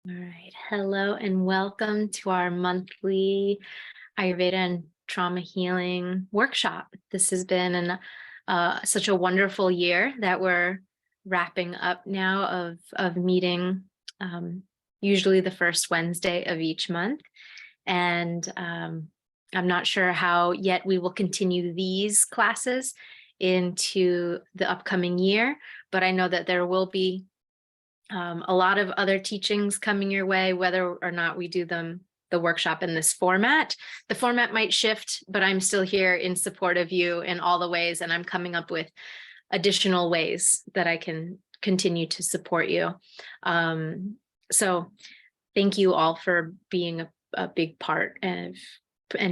All right. Hello and welcome to our monthly Ayurveda and trauma healing workshop. This has been such a wonderful year that we're wrapping up now of meeting usually the first Wednesday of each month. And I'm not sure how yet we will continue these classes into the upcoming year, but I know that there will be a lot of other teachings coming your way, whether or not we do the workshop in this format. The format might shift, but I'm still here in support of you in all the ways, and I'm coming up with additional ways that I can continue to support you. So thank you all for being a big part and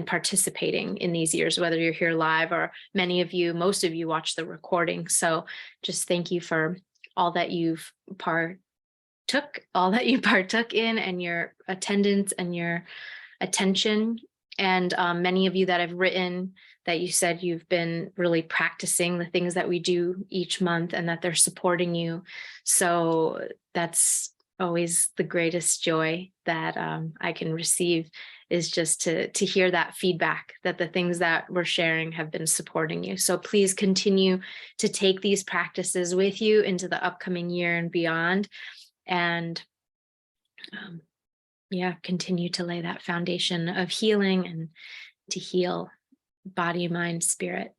participating in these years, whether you're here live or most of you watch the recording. So just thank you for all that you've partook in, and your attendance and your attention. And many of you that have written that you said you've been really practicing the things that we do each month and that they're supporting you. So that's always the greatest joy that I can receive, is just to hear that feedback that the things that we're sharing have been supporting you. So please continue to take these practices with you into the upcoming year and beyond. And continue to lay that foundation of healing and to heal body, mind, spirit.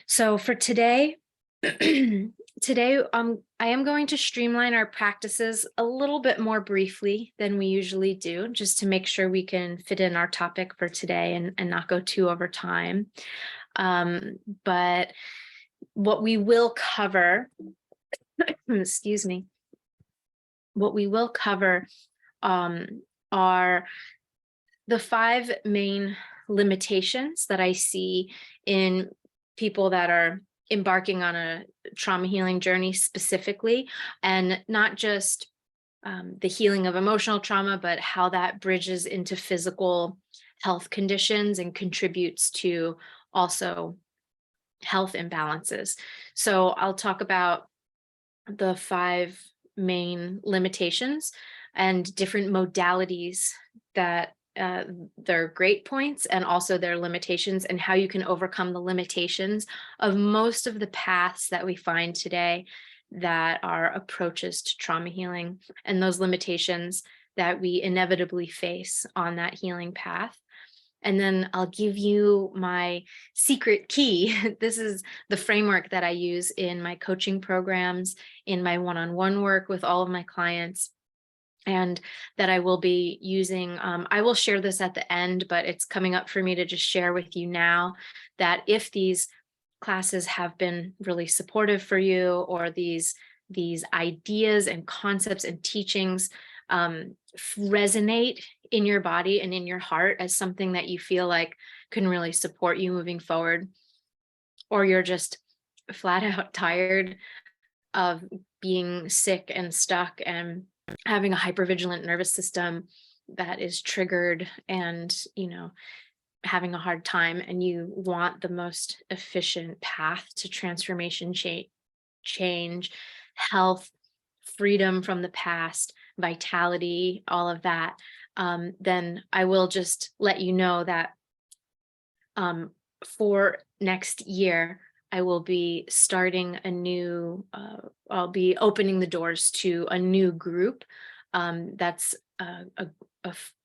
So for today, I am going to streamline our practices a little bit more briefly than we usually do, just to make sure we can fit in our topic for today and not go too over time. But what we will cover, excuse me, what we will cover are the 5 main limitations that I see in people that are embarking on a trauma healing journey specifically, and not just the healing of emotional trauma, but how that bridges into physical health conditions and contributes to also health imbalances. So I'll talk about the 5 main limitations and different modalities that their great points and also their limitations, and how you can overcome the limitations of most of the paths that we find today that are approaches to trauma healing, and those limitations that we inevitably face on that healing path. And then I'll give you my secret key. This is the framework that I use in my coaching programs, in my one-on-one work with all of my clients, and that I will be using. I will share this at the end, but it's coming up for me to just share with you now that if these classes have been really supportive for you, or these ideas and concepts and teachings resonate in your body and in your heart as something that you feel like can really support you moving forward, or you're just flat out tired of being sick and stuck and having a hypervigilant nervous system that is triggered and, having a hard time, and you want the most efficient path to transformation, change, health, freedom from the past, vitality, all of that, then I will just let you know that for next year, I will be starting I'll be opening the doors to a new group that's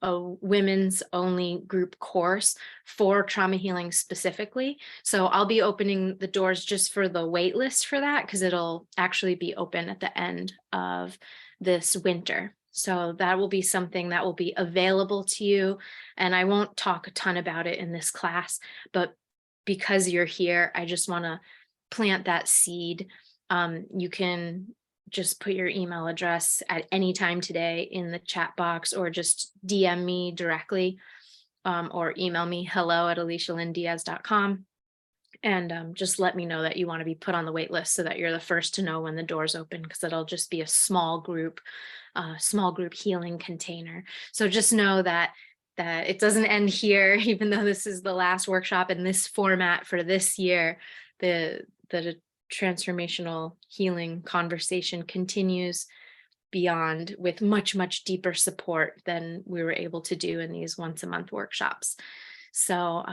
a women's only group course for trauma healing specifically. So I'll be opening the doors just for the wait list for that, because it'll actually be open at the end of this winter. So that will be something that will be available to you. And I won't talk a ton about it in this class, but because you're here, I just want to plant that seed. You can just put your email address at any time today in the chat box, or just DM me directly, or email me hello@alicialyndiaz.com, and just let me know that you want to be put on the wait list so that you're the first to know when the doors open, because it'll just be a small group healing container. So just know that it doesn't end here, even though this is the last workshop in this format for this year. The transformational healing conversation continues beyond with much, much deeper support than we were able to do in these once a month workshops. So,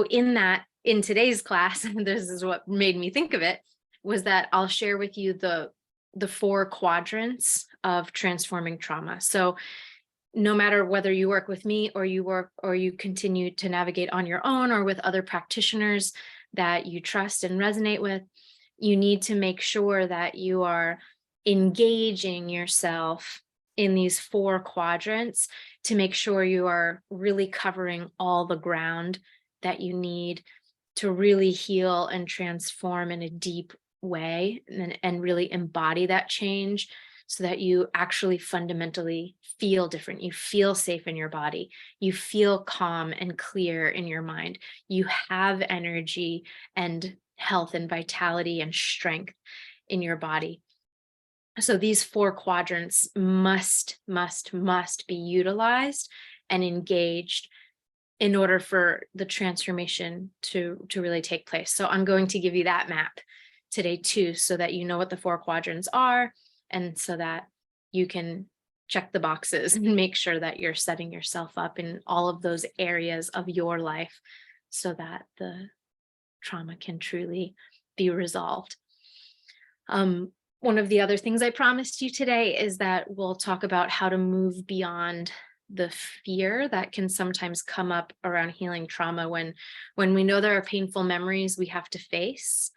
in today's class, this is what made me think of it, was that I'll share with you the 4 quadrants of transforming trauma. So no matter whether you work with me or you continue to navigate on your own or with other practitioners that you trust and resonate with, you need to make sure that you are engaging yourself in these 4 quadrants to make sure you are really covering all the ground that you need to really heal and transform in a deep way, and really embody that change so that you actually fundamentally feel different. You feel safe in your body. You feel calm and clear in your mind. You have energy and health and vitality and strength in your body. So these 4 quadrants must be utilized and engaged in order for the transformation to really take place. So I'm going to give you that map today too, so that you know what the 4 quadrants are, and so that you can check the boxes and make sure that you're setting yourself up in all of those areas of your life so that the trauma can truly be resolved. One of the other things I promised you today is that we'll talk about how to move beyond the fear that can sometimes come up around healing trauma when we know there are painful memories we have to face.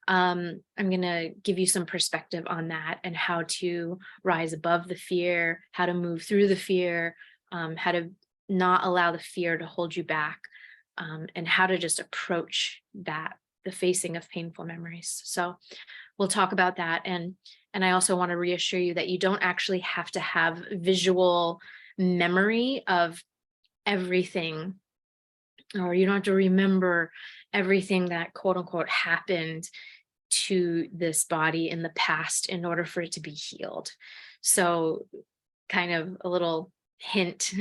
I'm going to give you some perspective on that and how to rise above the fear, how to move through the fear, how to not allow the fear to hold you back, and how to just approach that, the facing of painful memories. So we'll talk about that. And I also want to reassure you that you don't actually have to have visual memory of everything, or you don't have to remember everything that quote unquote happened to this body in the past in order for it to be healed. So kind of a little hint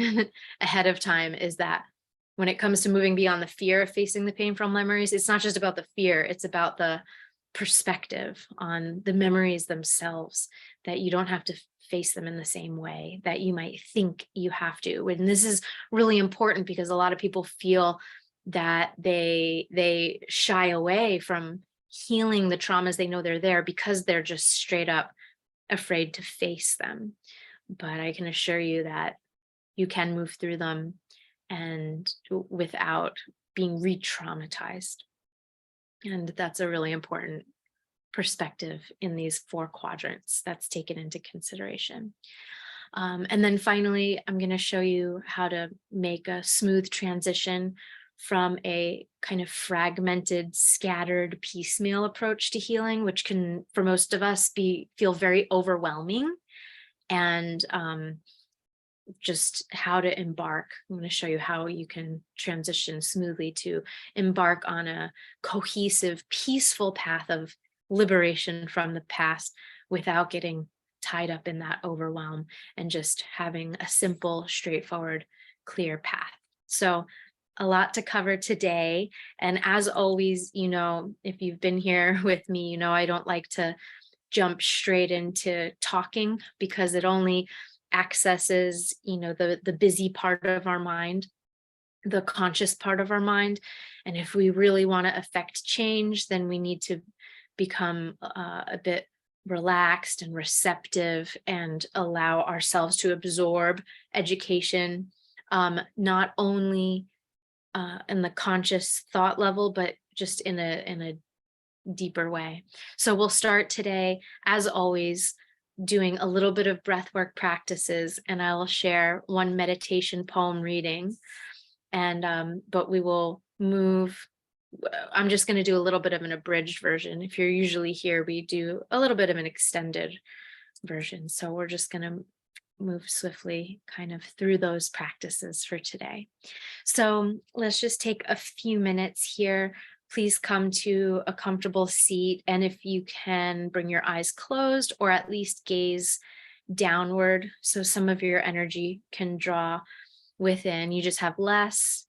ahead of time is that when it comes to moving beyond the fear of facing the painful memories, it's not just about the fear, it's about the perspective on the memories themselves, that you don't have to face them in the same way that you might think you have to. And this is really important because a lot of people feel that they shy away from healing the traumas they know they're there because they're just straight up afraid to face them. But I can assure you that you can move through them and without being re-traumatized. And that's a really important perspective in these 4 quadrants that's taken into consideration. And then finally, I'm going to show you how to make a smooth transition from a kind of fragmented, scattered, piecemeal approach to healing, which can, for most of us, feel very overwhelming. And just how to embark. I'm going to show you how you can transition smoothly to embark on a cohesive, peaceful path of liberation from the past without getting tied up in that overwhelm, and just having a simple, straightforward, clear path. So a lot to cover today. And as always, if you've been here with me, I don't like to jump straight into talking because it only accesses, the busy part of our mind, the conscious part of our mind. And if we really want to affect change, then we need to become a bit relaxed and receptive and allow ourselves to absorb education, not only in the conscious thought level, but just in a deeper way. So we'll start today, as always, doing a little bit of breathwork practices, and I will share one meditation poem reading. And but we will move. I'm just going to do a little bit of an abridged version. If you're usually here, we do a little bit of an extended version. So we're just going to move swiftly kind of through those practices for today. So let's just take a few minutes here. Please come to a comfortable seat. And if you can, bring your eyes closed or at least gaze downward so some of your energy can draw within. You just have less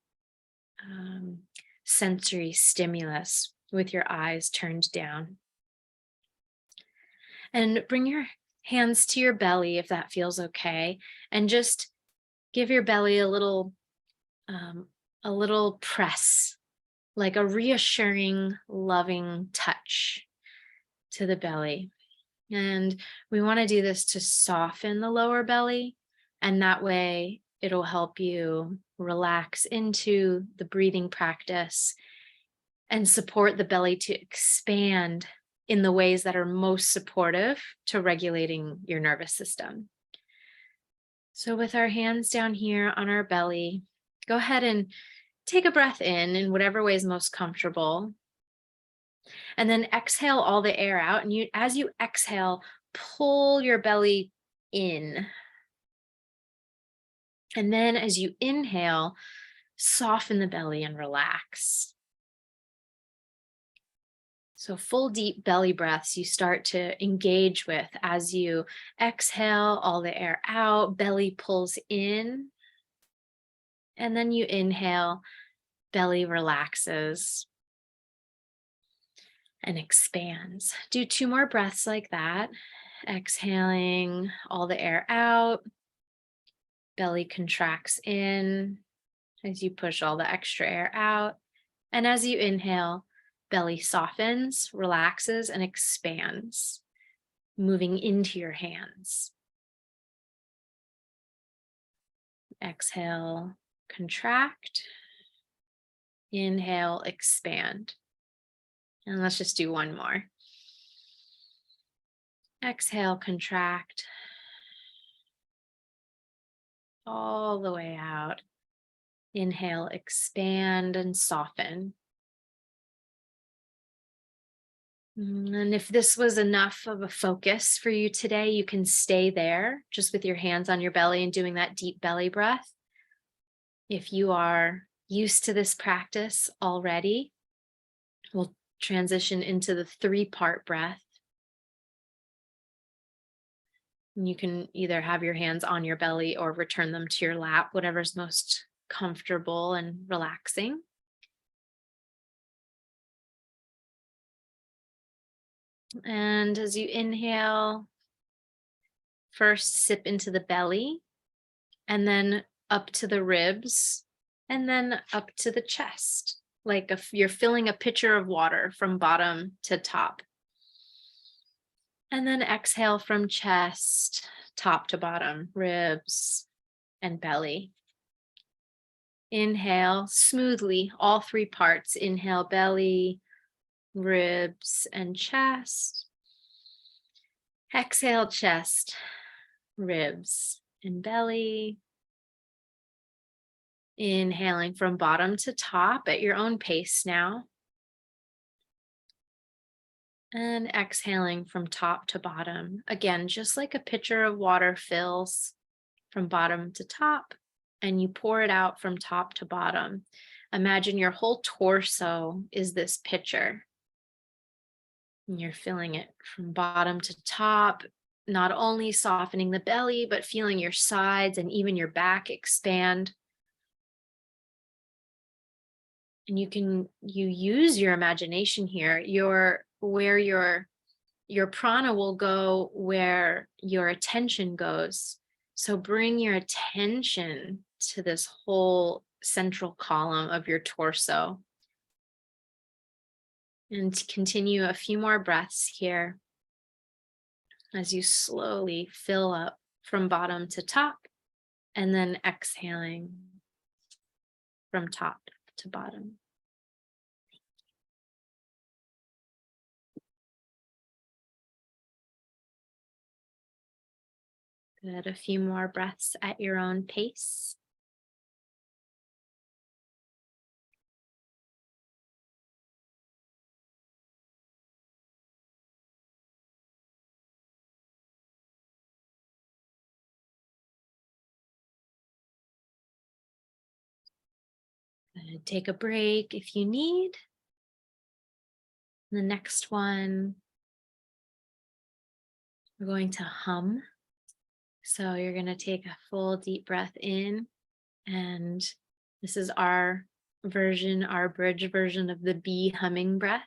sensory stimulus with your eyes turned down. And bring your hands to your belly if that feels okay, and just give your belly a little press, like a reassuring, loving touch to the belly. And we want to do this to soften the lower belly, and that way it'll help you relax into the breathing practice and support the belly to expand in the ways that are most supportive to regulating your nervous system. So with our hands down here on our belly, go ahead and take a breath in whatever way is most comfortable. And then exhale all the air out. And as you exhale, pull your belly in. And then as you inhale, soften the belly and relax. So full deep belly breaths you start to engage with as you exhale all the air out, belly pulls in, and then you inhale, belly relaxes and expands. Do 2 more breaths like that. Exhaling all the air out, belly contracts in as you push all the extra air out. And as you inhale, belly softens, relaxes, and expands, moving into your hands. Exhale, contract. Inhale, expand. And let's just do 1 more. Exhale, contract. All the way out. Inhale, expand and soften. And if this was enough of a focus for you today, you can stay there just with your hands on your belly and doing that deep belly breath. If you are used to this practice already, we'll transition into the 3-part breath. And you can either have your hands on your belly or return them to your lap, whatever's most comfortable and relaxing. And as you inhale, first sip into the belly, and then up to the ribs, and then up to the chest, like if you're filling a pitcher of water from bottom to top. And then exhale from chest, top to bottom, ribs and belly. Inhale smoothly, all 3 parts. Inhale, belly, ribs, and chest. Exhale, chest, ribs, and belly. Inhaling from bottom to top at your own pace now. And exhaling from top to bottom. Again, just like a pitcher of water fills from bottom to top, and you pour it out from top to bottom. Imagine your whole torso is this pitcher. And you're filling it from bottom to top, not only softening the belly, but feeling your sides and even your back expand. And you use your imagination here, where your prana will go where your attention goes. So bring your attention to this whole central column of your torso. And continue a few more breaths here as you slowly fill up from bottom to top, and then exhaling from top to bottom. Good. A few more breaths at your own pace. Good. Take a break if you need. The next one, we're going to hum. So you're going to take a full deep breath in, and this is our bridge version of the bee humming breath.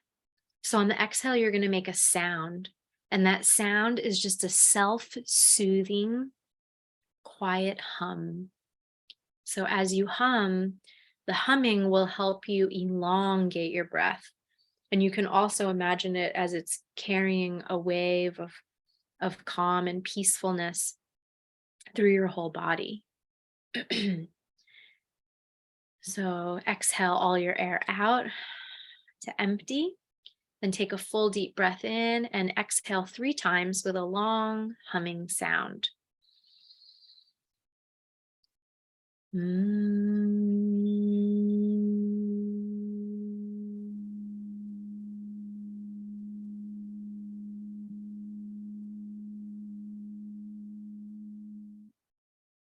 So on the exhale, you're going to make a sound, And that sound is just a self-soothing, quiet hum. So as you hum, the humming will help you elongate your breath. And you can also imagine it as it's carrying a wave of calm and peacefulness through your whole body. So exhale all your air out to empty. Then take a full deep breath in and exhale 3 times with a long humming sound.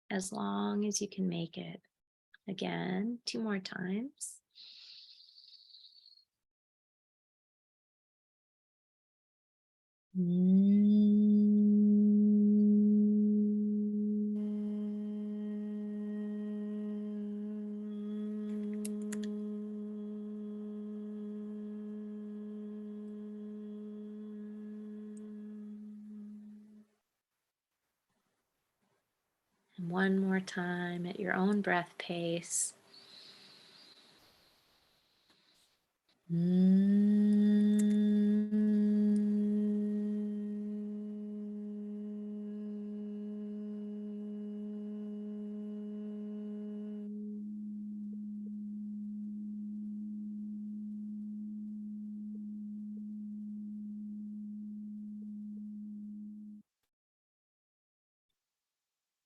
As long as you can make it. Again, 2 more times. And one more time at your own breath pace.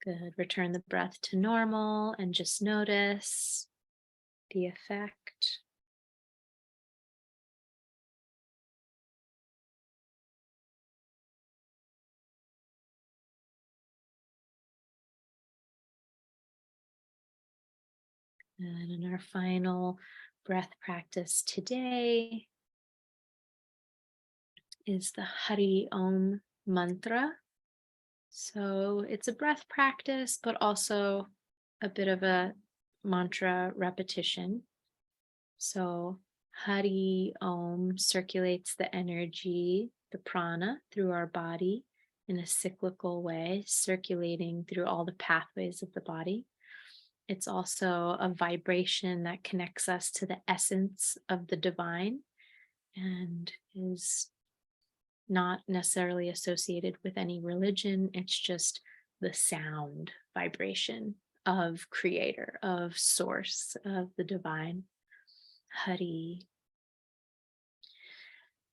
Good. Return the breath to normal and just notice the effect. And in our final breath practice today is the Hari Om mantra. So it's a breath practice, but also a bit of a mantra repetition. So Hari Om circulates the energy, the prana, through our body in a cyclical way, circulating through all the pathways of the body. It's also a vibration that connects us to the essence of the divine and is not necessarily associated with any religion. It's just the sound vibration of creator, of source, of the divine. Hari.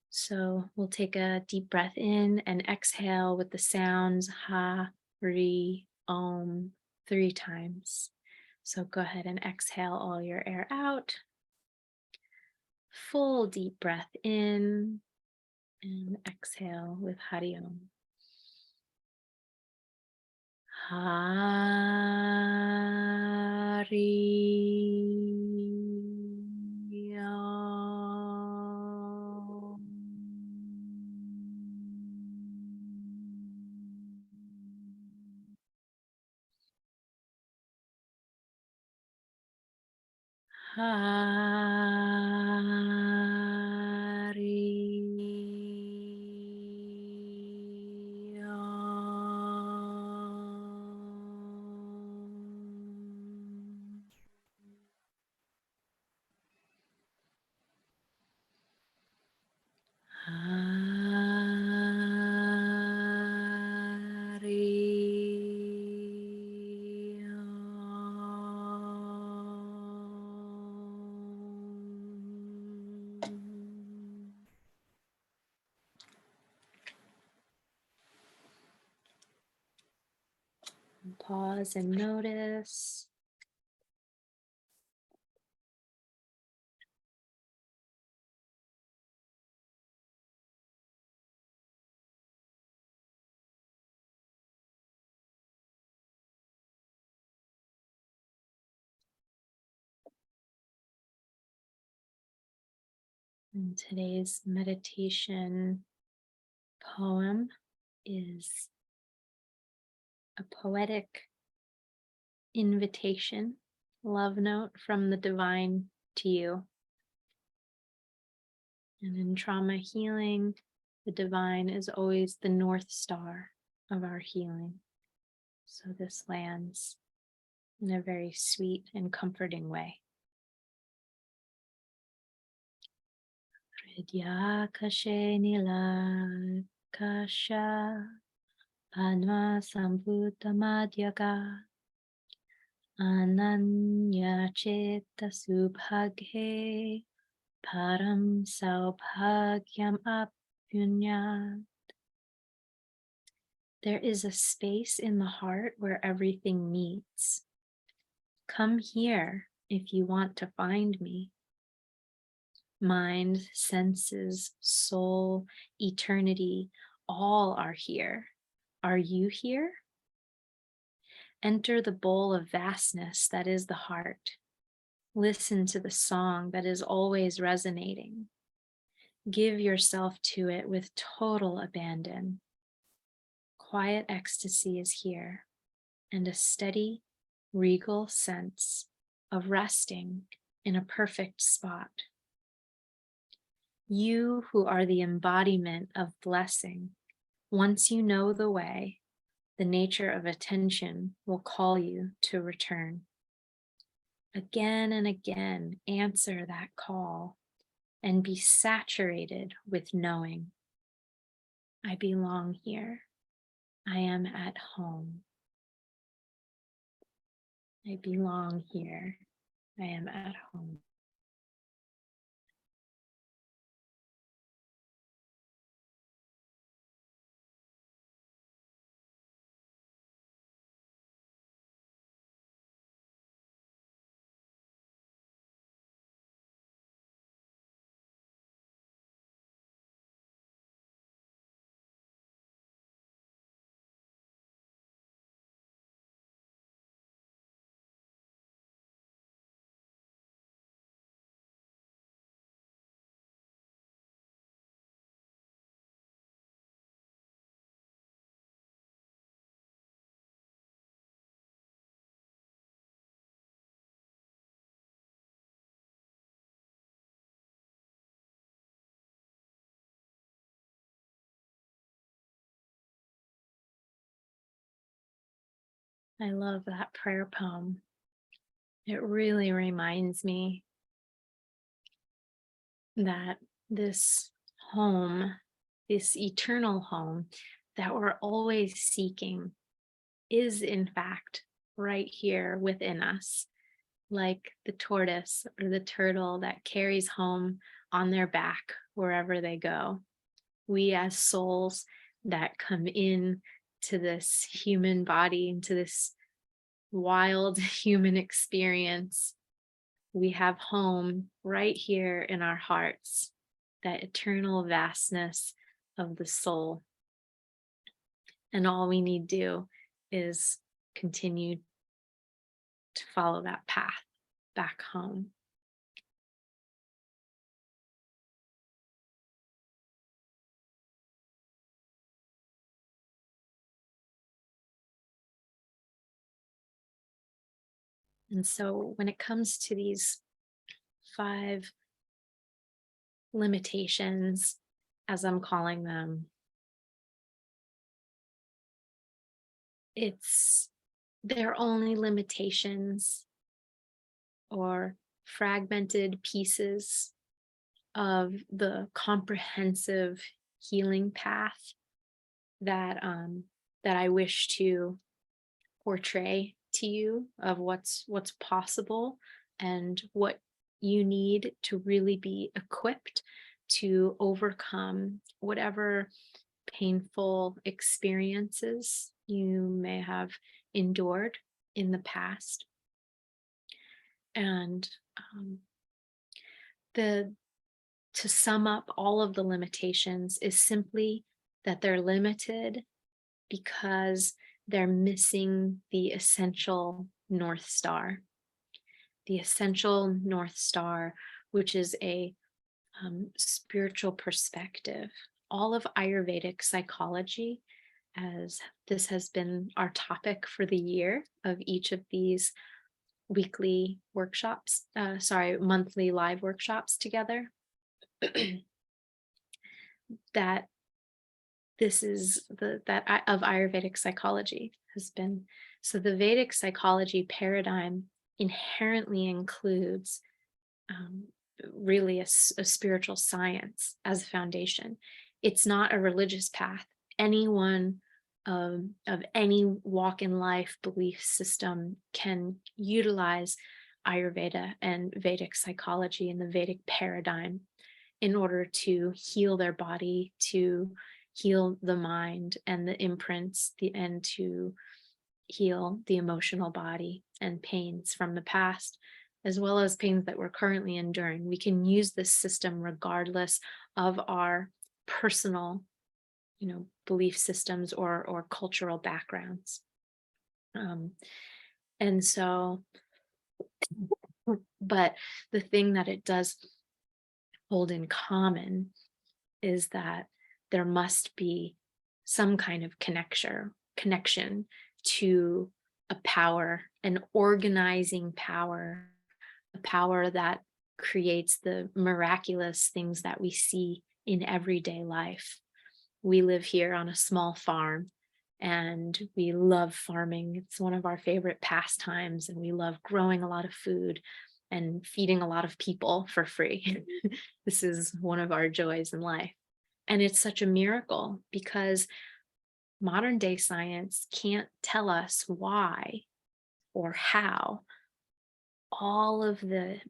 So we'll take a deep breath in and exhale with the sounds Ha, Ri, Om 3 times. So go ahead and exhale all your air out. Full deep breath in and exhale with Hari Om. Hari Om. Hari Om. Hari Om. Pause and notice. And today's meditation poem is a poetic invitation, love note from the divine to you. And in trauma healing, The divine is always the North Star of our healing. So this lands in a very sweet and comforting way. Hridya kashe nila kasha panva sambhuta madhyaga ananya cheta subhaghe param saubhagyam apyunya. There is a space in the heart where everything meets. Come here if you want to find me. Mind, senses, soul, eternity, all are here. Are you here? Enter the bowl of vastness that is the heart. Listen to the song that is always resonating. Give yourself to it with total abandon. Quiet ecstasy is here, and a steady, regal sense of resting in a perfect spot. You who are the embodiment of blessing, once you know the way, the nature of attention will call you to return. Again and again, answer that call and be saturated with knowing. I belong here. I am at home. I belong here. I am at home. I love that prayer poem. It really reminds me that this home, this eternal home that we're always seeking, is in fact right here within us, like the tortoise or the turtle that carries home on their back wherever they go. We as souls that come in to this human body, into this wild human experience, we have home right here in our hearts, that eternal vastness of the soul. And all we need to do is continue to follow that path back home. And so when it comes to these 5 limitations, as I'm calling them, they're only limitations or fragmented pieces of the comprehensive healing path that I wish to portray to you, of what's possible and what you need to really be equipped to overcome whatever painful experiences you may have endured in the past. And to sum up all of the limitations is simply that they're limited because they're missing the essential North Star. The essential North Star, which is a spiritual perspective. All of Ayurvedic psychology, as this has been our topic for the year of each of these weekly workshops, monthly live workshops together, that this is of Ayurvedic psychology has been. So the Vedic psychology paradigm inherently includes um, really a spiritual science as a foundation. It's not a religious path. Anyone of any walk in life belief system can utilize Ayurveda and Vedic psychology and the Vedic paradigm in order to heal their body, to heal the mind and the imprints, and to heal the emotional body and pains from the past, as well as pains that we're currently enduring. We can use this system regardless of our personal, belief systems or cultural backgrounds. And so, but the thing that it does hold in common is that there must be some kind of connection to a power, an organizing power, a power that creates the miraculous things that we see in everyday life. We live here on a small farm and we love farming. It's one of our favorite pastimes, and we love growing a lot of food and feeding a lot of people for free. This is one of our joys in life. And it's such a miracle because modern day science can't tell us why or how all of the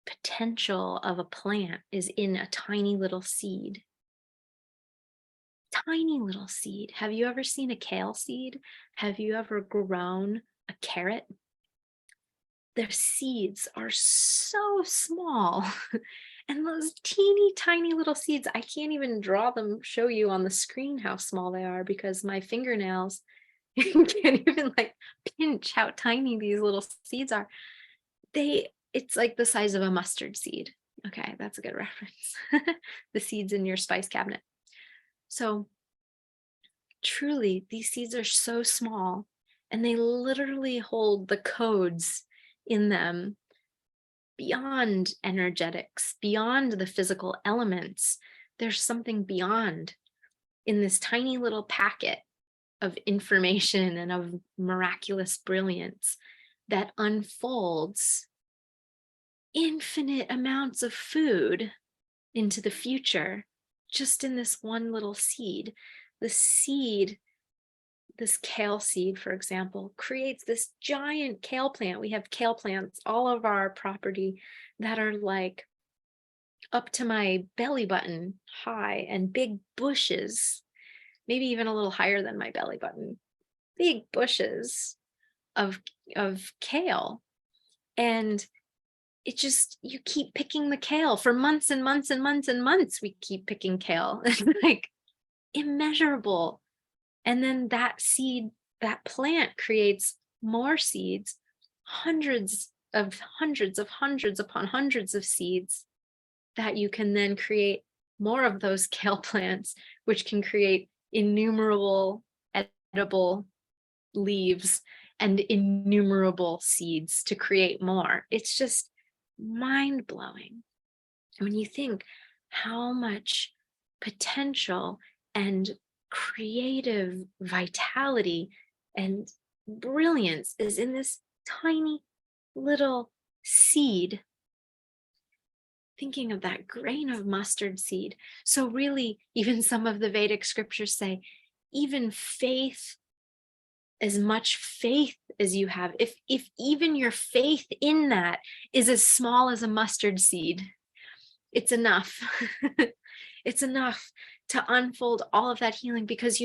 potential of a plant is in a tiny little seed. Tiny little seed. Have you ever seen a kale seed? Have you ever grown a carrot? Their seeds are so small. And those teeny tiny little seeds, I can't even show you on the screen how small they are because my fingernails can't even pinch how tiny these little seeds are. It's like the size of a mustard seed. Okay, that's a good reference. The seeds in your spice cabinet. So truly, these seeds are so small and they literally hold the codes in them beyond energetics, beyond the physical elements. There's something beyond in this tiny little packet of information and of miraculous brilliance that unfolds infinite amounts of food into the future just in this one little seed. The seed, this kale seed, for example, creates this giant kale plant. We have kale plants all over our property that are like up to my belly button high, and big bushes, maybe even a little higher than my belly button, big bushes of kale. And it just, you keep picking the kale for months and months and months and months. We keep picking kale. It's like immeasurable. And then that seed, that plant creates more seeds, hundreds upon hundreds of seeds that you can then create more of those kale plants, which can create innumerable edible leaves and innumerable seeds to create more. It's just mind-blowing when you think how much potential and creative vitality and brilliance is in this tiny little seed. Thinking of that grain of mustard seed. So really, even some of the Vedic scriptures say, even faith, as much faith as you have, if even your faith in that is as small as a mustard seed, it's enough. It's enough to unfold all of that healing, because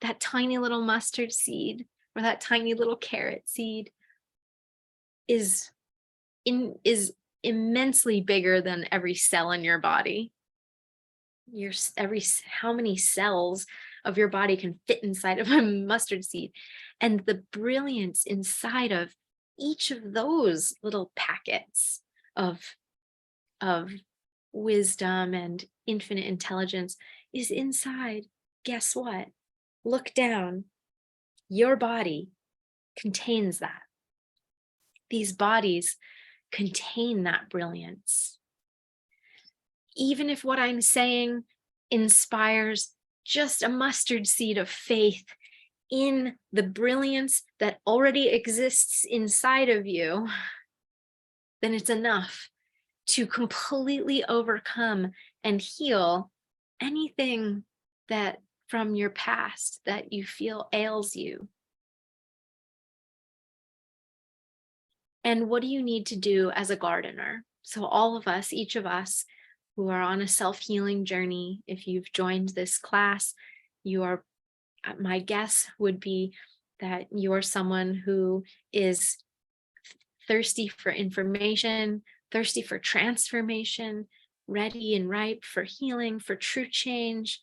that tiny little mustard seed or that tiny little carrot seed is immensely bigger than every cell in your body. How many cells of your body can fit inside of a mustard seed? And the brilliance inside of each of those little packets of wisdom and infinite intelligence is inside. Guess what? Look down. Your body contains that. These bodies contain that brilliance. Even if what I'm saying inspires just a mustard seed of faith in the brilliance that already exists inside of you, then it's enough to completely overcome and heal anything that from your past that you feel ails you. And what do you need to do as a gardener? So all of us, each of us who are on a self-healing journey, if you've joined this class, you are, my guess would be that you're someone who is thirsty for information, thirsty for transformation, ready and ripe for healing, for true change.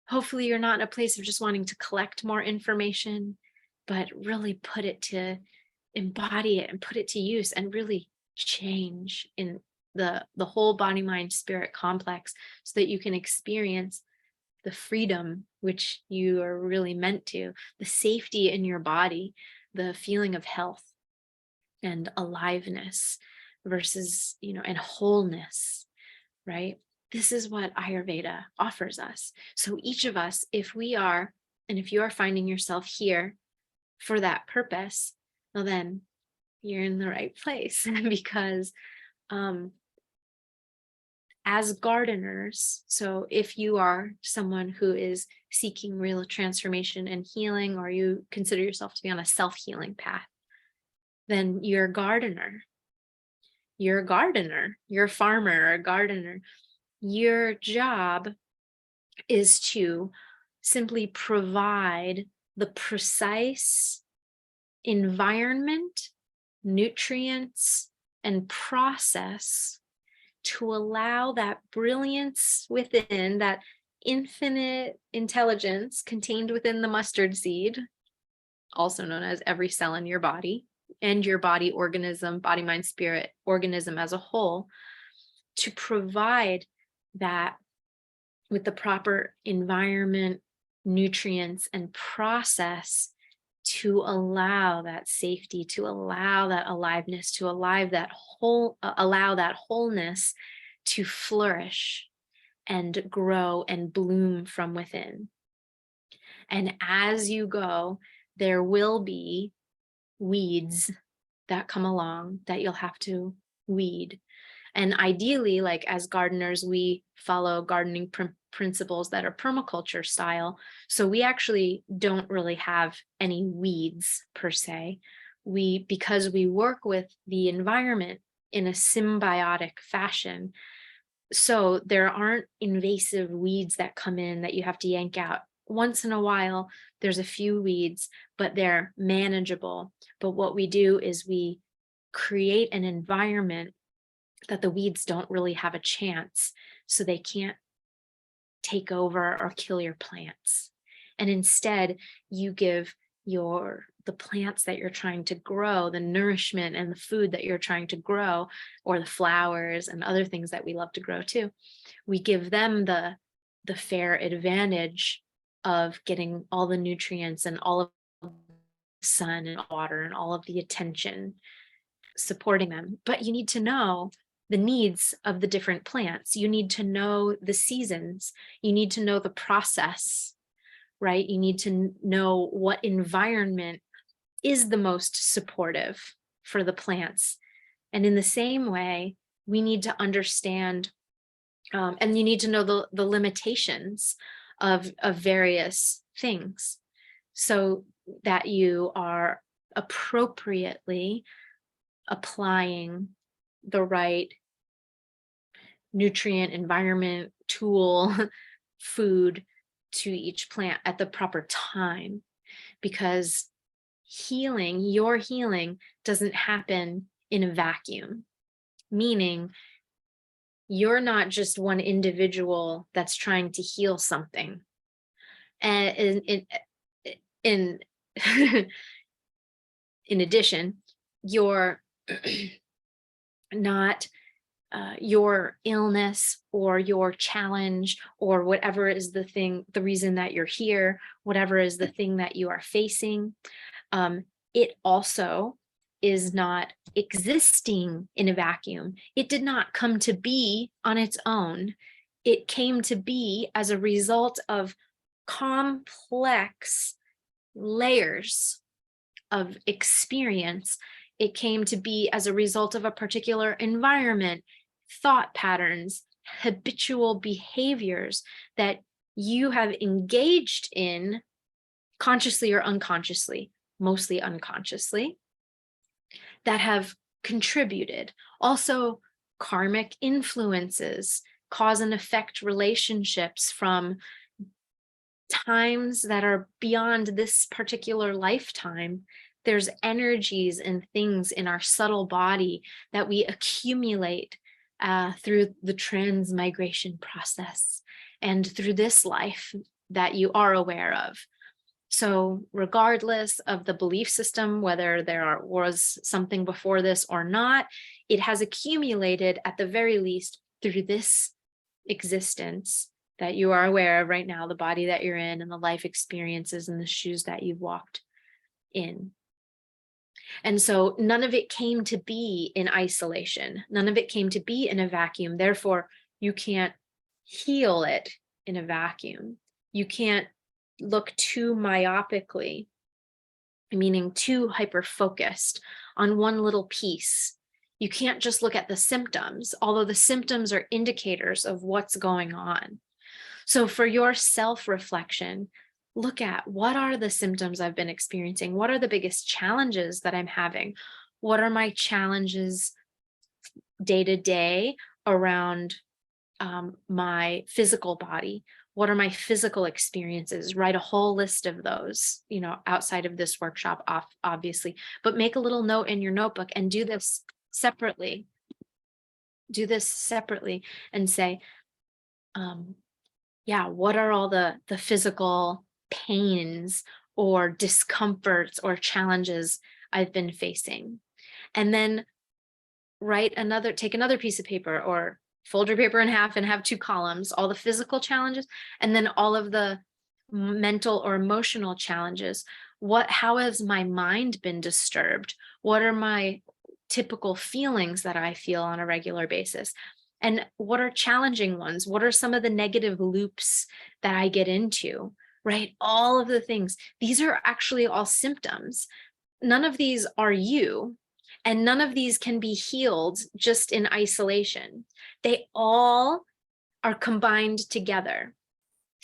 Hopefully you're not in a place of just wanting to collect more information, but really put it to embody it and put it to use and really change in the whole body, mind, spirit complex so that you can experience the freedom which you are really meant to, the safety in your body, the feeling of health and aliveness versus, and wholeness, right? This is what Ayurveda offers us. So each of us, if you are finding yourself here for that purpose, well, then you're in the right place because as gardeners, so if you are someone who is seeking real transformation and healing, or you consider yourself to be on a self-healing path, then you're a gardener. You're a gardener, you're a farmer or a gardener. Your job is to simply provide the precise environment, nutrients, and process to allow that brilliance within, that infinite intelligence contained within the mustard seed, also known as every cell in your body and your body organism, body, mind, spirit organism as a whole, to provide that with the proper environment, nutrients, and process to allow that safety, to allow that aliveness, to allow that wholeness to flourish and grow and bloom from within. And as you go, there will be weeds that come along that you'll have to weed. And ideally, like as gardeners, we follow gardening principles that are permaculture style. So we actually don't really have any weeds per se. Because we work with the environment in a symbiotic fashion, so there aren't invasive weeds that come in that you have to yank out. Once in a while, there's a few weeds, but they're manageable. But what we do is we create an environment that the weeds don't really have a chance, so they can't take over or kill your plants. And instead, you give the plants that you're trying to grow, the nourishment and the food that you're trying to grow, or the flowers and other things that we love to grow too. We give them the fair advantage of getting all the nutrients and all of the sun and water and all of the attention supporting them. But you need to know the needs of the different plants. You need to know the seasons. You need to know the process, right? You need to know what environment is the most supportive for the plants. And in the same way, we need to understand, and you need to know the limitations of various things so that you are appropriately applying the right nutrient, environment, tool, food to each plant at the proper time. Because your healing doesn't happen in a vacuum, meaning you're not just one individual that's trying to heal something. And in addition, you're not your illness or your challenge or whatever is the reason that you're here, whatever is the thing that you are facing, it also is not existing in a vacuum. It did not come to be on its own. It came to be as a result of complex layers of experience. It came to be as a result of a particular environment, thought patterns, habitual behaviors that you have engaged in consciously or unconsciously, mostly unconsciously, that have contributed. Also, karmic influences, cause and effect relationships from times that are beyond this particular lifetime. There's energies and things in our subtle body that we accumulate through the transmigration process and through this life that you are aware of. So regardless of the belief system, whether there was something before this or not, it has accumulated at the very least through this existence that you are aware of right now, the body that you're in and the life experiences and the shoes that you've walked in. And so none of it came to be in isolation. None of it came to be in a vacuum. Therefore, you can't heal it in a vacuum. You can't look too myopically, meaning too hyper-focused on one little piece. You can't just look at the symptoms, although the symptoms are indicators of what's going on. So for your self-reflection, look at what are the symptoms I've been experiencing? What are the biggest challenges that I'm having? What are my challenges day to day around my physical body? What are my physical experiences? Write a whole list of those, outside of this workshop, obviously, but make a little note in your notebook and do this separately. Do this separately and say, what are all the physical pains or discomforts or challenges I've been facing? And then take another piece of paper or fold your paper in half and have 2 columns, all the physical challenges, and then all of the mental or emotional challenges. How has my mind been disturbed? What are my typical feelings that I feel on a regular basis? And what are challenging ones? What are some of the negative loops that I get into, right? All of the things. These are actually all symptoms. None of these are you, and none of these can be healed just in isolation. They all are combined together.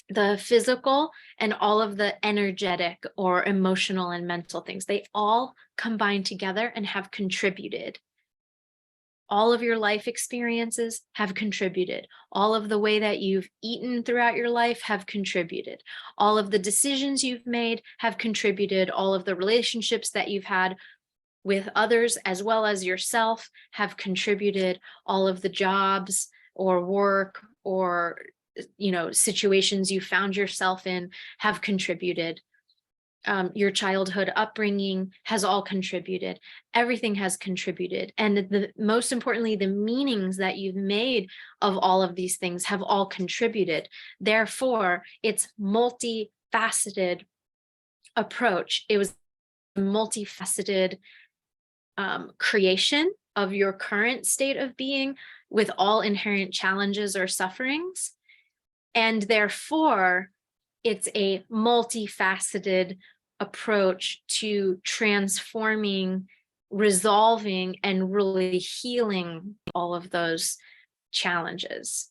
The physical and all of the energetic or emotional and mental things, they all combine together and have contributed. All of your life experiences have contributed. All of the way that you've eaten throughout your life have contributed. All of the decisions you've made have contributed. All of the relationships that you've had with others as well as yourself have contributed. All of the jobs or work or situations you found yourself in have contributed. Your childhood upbringing has all contributed. Everything has contributed. And most importantly, the meanings that you've made of all of these things have all contributed. Therefore, it's multifaceted approach. It was a multifaceted creation of your current state of being with all inherent challenges or sufferings. And therefore, it's a multifaceted approach to transforming, resolving, and really healing all of those challenges.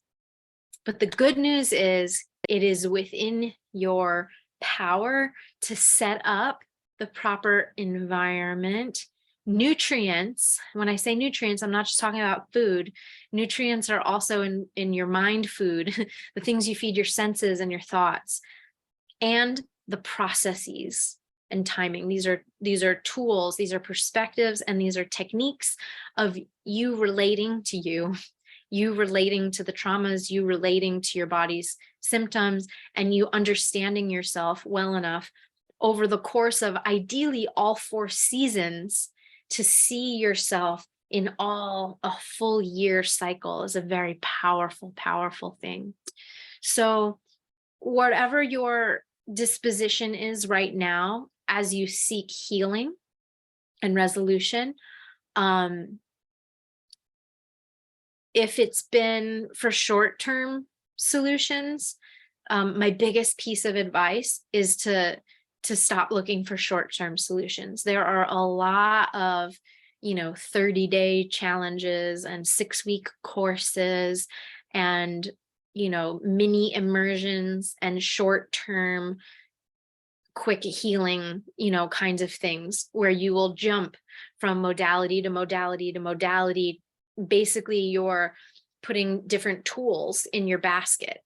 But the good news is it is within your power to set up the proper environment. Nutrients, when I say nutrients, I'm not just talking about food. Nutrients are also in your mind food, the things you feed your senses and your thoughts, and the processes and timing. These are tools, these are perspectives, and these are techniques of you relating to you relating to the traumas, you relating to your body's symptoms, and you understanding yourself well enough over the course of ideally all 4 seasons to see yourself in all a full year cycle is a very powerful, powerful thing. So whatever your disposition is right now, as you seek healing and resolution, if it's been for short-term solutions, my biggest piece of advice is to stop looking for short-term solutions. There are a lot of 30-day challenges and 6-week courses and mini immersions and short-term quick healing kinds of things where you will jump from modality to modality to modality. Basically, you're putting different tools in your basket,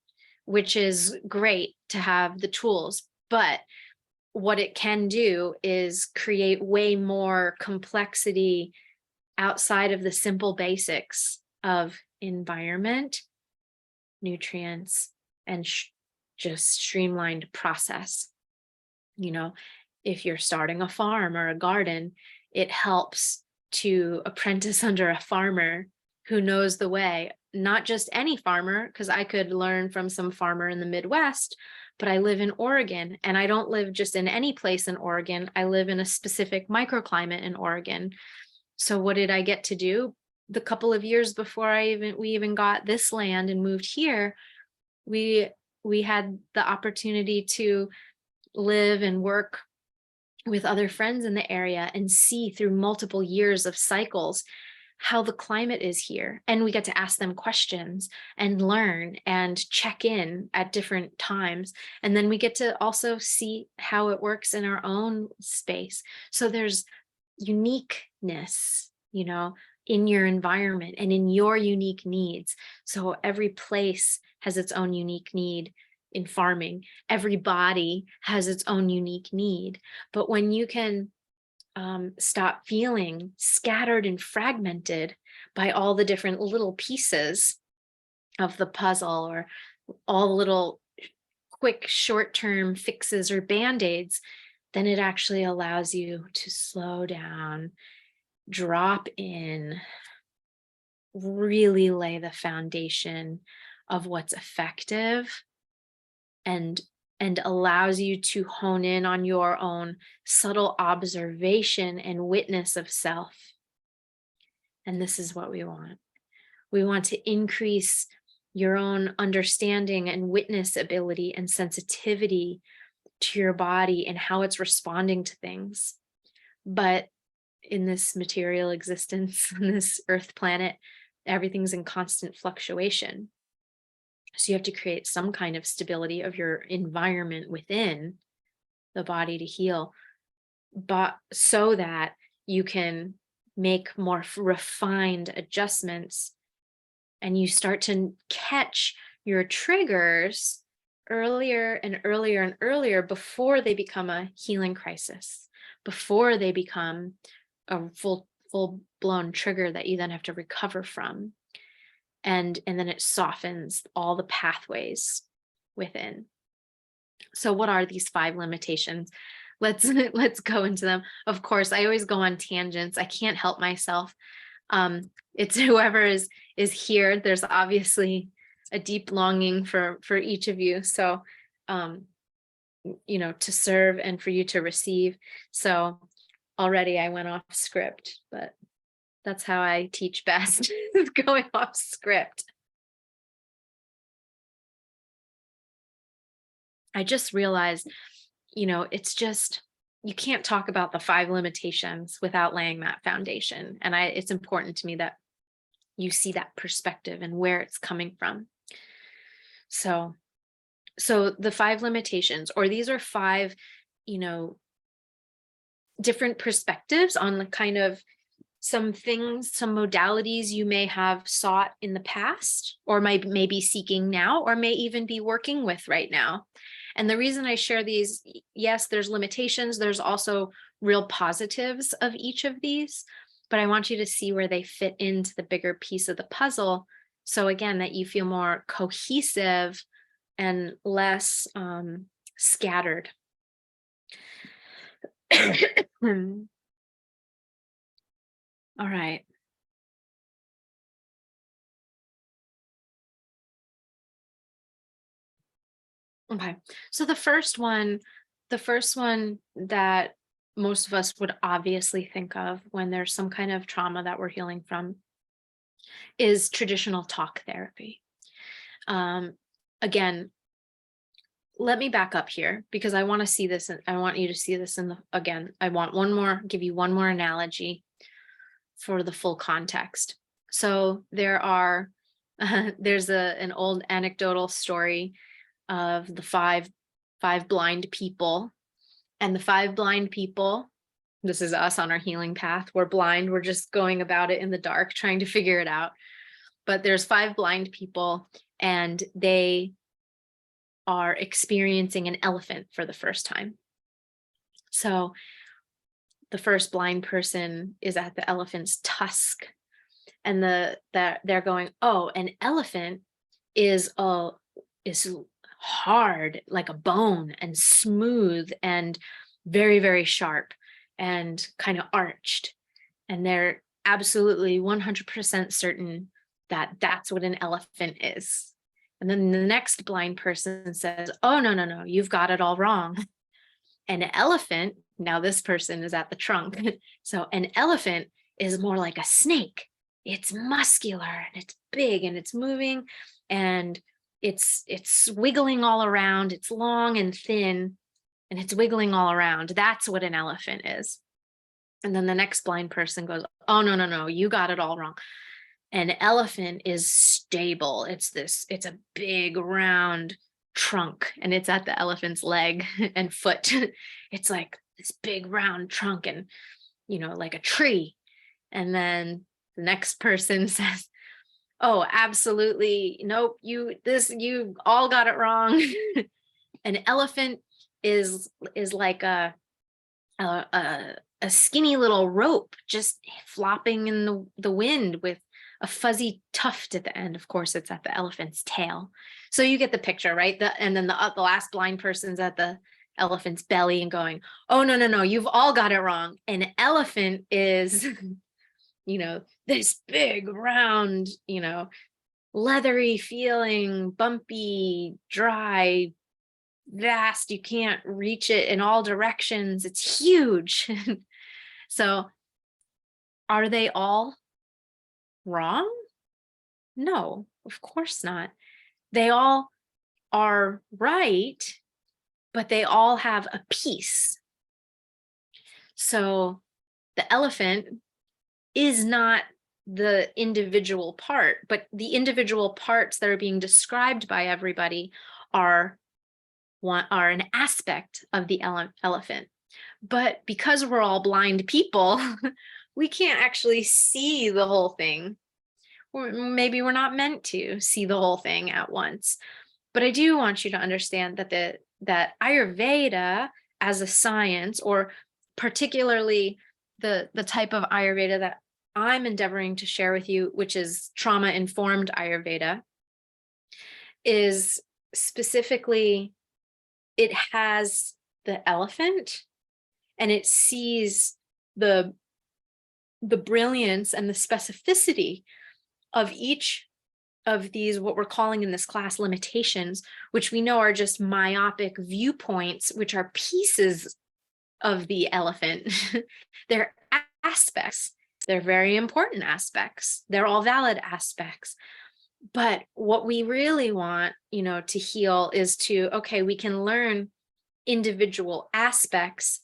which is great to have the tools, but what it can do is create way more complexity outside of the simple basics of environment, nutrients, and just streamlined process. If you're starting a farm or a garden, it helps to apprentice under a farmer who knows the way, not just any farmer, because I could learn from some farmer in the Midwest, but I live in Oregon, and I don't live just in any place in Oregon. I live in a specific microclimate in Oregon. So what did I get to do? The couple of years before we even got this land and moved here, we had the opportunity to live and work with other friends in the area and see through multiple years of cycles how the climate is here. And we get to ask them questions and learn and check in at different times. And then we get to also see how it works in our own space. So there's uniqueness, in your environment and in your unique needs. So every place has its own unique need. In farming, every body has its own unique need. But when you can stop feeling scattered and fragmented by all the different little pieces of the puzzle, or all the little quick short-term fixes or band-aids, then it actually allows you to slow down, drop in, really lay the foundation of what's effective, and allows you to hone in on your own subtle observation and witness of self. And this is what we want. We want to increase your own understanding and witness ability and sensitivity to your body and how it's responding to things. But in this material existence, on this Earth planet, everything's in constant fluctuation. So you have to create some kind of stability of your environment within the body to heal, but so that you can make more refined adjustments and you start to catch your triggers earlier and earlier and earlier before they become a healing crisis, before they become a full-blown trigger that you then have to recover from. And then it softens all the pathways within. So what are these 5 limitations? Let's go into them. Of course, I always go on tangents. I can't help myself. It's whoever is here. There's obviously a deep longing for each of you. So, to serve and for you to receive. So already I went off script, but that's how I teach best, is going off script. I just realized, it's just, you can't talk about the 5 limitations without laying that foundation. And it's important to me that you see that perspective and where it's coming from. So the 5 limitations, or these are 5, different perspectives on the kind of some things, some modalities you may have sought in the past, or may be seeking now, or may even be working with right now. And the reason I share these, yes, there's limitations, there's also real positives of each of these, but I want you to see where they fit into the bigger piece of the puzzle. So again, that you feel more cohesive and less scattered. All right. Okay. So the first one that most of us would obviously think of when there's some kind of trauma that we're healing from is traditional talk therapy. Again, let me back up here because I want to see this. And I want you to see this again. I want give you one more analogy for the full context. So there's an old anecdotal story of the five blind people, and the five blind people, this is us on our healing path. We're blind. We're just going about it in the dark, trying to figure it out. But there's five blind people, and they are experiencing an elephant for the first time. So the first blind person is at the elephant's tusk, and they're going, oh, an elephant is hard like a bone and smooth and very, very sharp and kind of arched. And they're absolutely 100% certain that that's what an elephant is. And then the next blind person says, oh, no, you've got it all wrong. An elephant, now this person is at the trunk. So an elephant is more like a snake. It's muscular and it's big and it's moving and it's wiggling all around. It's long and thin and it's wiggling all around. That's what an elephant is. And then the next blind person goes, oh, no, you got it all wrong. An elephant is stable. It's a big round trunk, and it's at the elephant's leg and foot. It's like this big round trunk and, like a tree. And then the next person says, oh, absolutely. Nope. You all got it wrong. An elephant is like a skinny little rope just flopping in the wind with a fuzzy tuft at the end. Of course, it's at the elephant's tail. So you get the picture, right? And then the last blind person's at the elephant's belly and going, oh, no, you've all got it wrong. An elephant is, this big, round, leathery feeling, bumpy, dry, vast. You can't reach it in all directions. It's huge. So are they all wrong? No, of course not. They all are right, but they all have a piece. So the elephant is not the individual part, but the individual parts that are being described by everybody are an aspect of the elephant. But because we're all blind people, we can't actually see the whole thing. Or maybe we're not meant to see the whole thing at once. But I do want you to understand that Ayurveda as a science, or particularly the type of Ayurveda that I'm endeavoring to share with you, which is trauma-informed Ayurveda, is specifically, it has the elephant and it sees the brilliance and the specificity of each of these, what we're calling in this class, limitations, which we know are just myopic viewpoints, which are pieces of the elephant. They're aspects. They're very important aspects. They're all valid aspects. But what we really want, to heal is we can learn individual aspects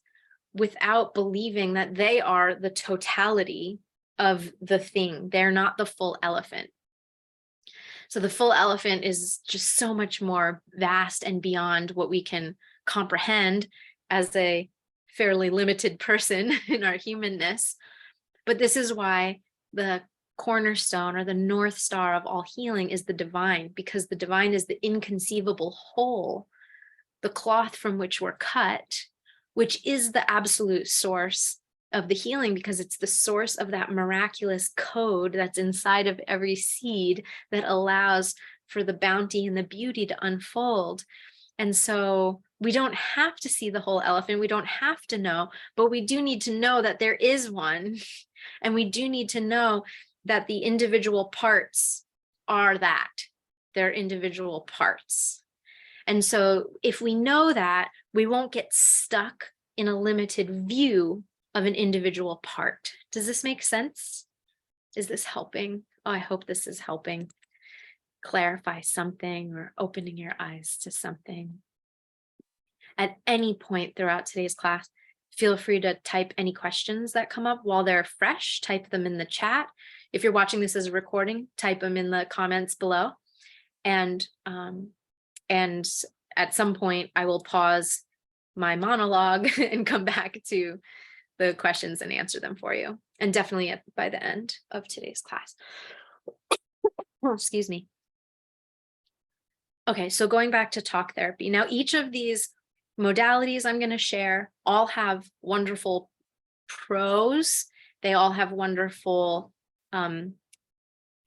without believing that they are the totality of the thing. They're not the full elephant. So the full elephant is just so much more vast and beyond what we can comprehend as a fairly limited person in our humanness. But this is why the cornerstone or the North Star of all healing is the divine, because the divine is the inconceivable whole, the cloth from which we're cut, which is the absolute source of the healing, because it's the source of that miraculous code that's inside of every seed that allows for the bounty and the beauty to unfold. And so we don't have to see the whole elephant. We don't have to know, but we do need to know that there is one. And we do need to know that the individual parts are that. They're individual parts. And so if we know that, we won't get stuck in a limited view of an individual part. Does this make sense? Is this helping? Oh, I hope this is helping clarify something or opening your eyes to something. At any point throughout today's class, feel free to type any questions that come up while they're fresh, type them in the chat. If you're watching this as a recording, type them in the comments below. And at some point, I will pause my monologue and come back to the questions and answer them for you. And definitely by the end of today's class. Oh, excuse me. Okay, so going back to talk therapy. Now, each of these modalities I'm going to share all have wonderful pros. They all have wonderful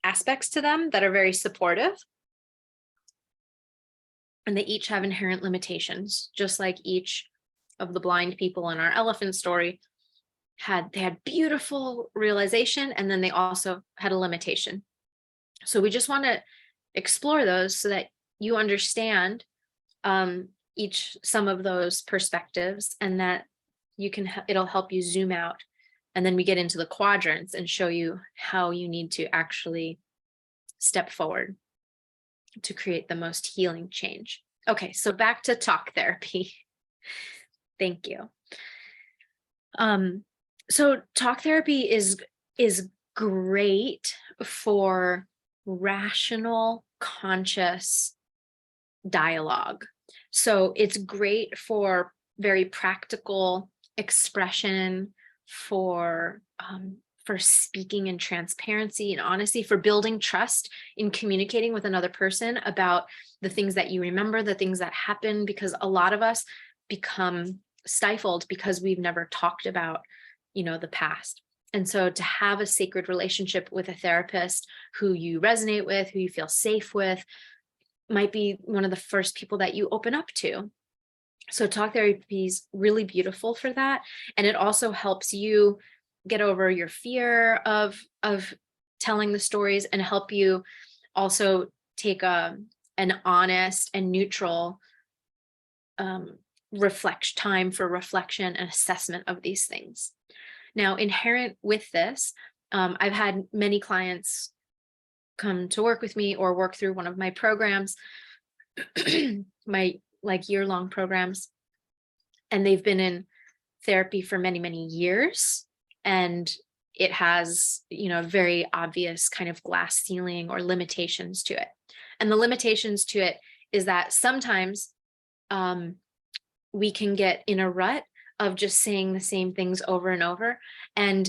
aspects to them that are very supportive. And they each have inherent limitations, just like each of the blind people in our elephant story had beautiful realization, and then they also had a limitation. So we just want to explore those so that you understand some of those perspectives, and that it'll help you zoom out. And then we get into the quadrants and show you how you need to actually step forward to create the most healing change. Okay, so back to talk therapy. Thank you. So talk therapy is great for rational, conscious dialogue. So it's great for very practical expression, for speaking in transparency and honesty, for building trust in communicating with another person about the things that you remember, the things that happen, because a lot of us become stifled because we've never talked about, the past. And so to have a sacred relationship with a therapist who you resonate with, who you feel safe with, might be one of the first people that you open up to. So talk therapy is really beautiful for that. And it also helps you get over your fear of telling the stories, and help you also take an honest and neutral time for reflection and assessment of these things. Now, inherent with this, I've had many clients come to work with me or work through one of my programs, my year-long programs, and they've been in therapy for many, many years. And it has, very obvious kind of glass ceiling or limitations to it. And the limitations to it is that sometimes we can get in a rut of just saying the same things over and over. And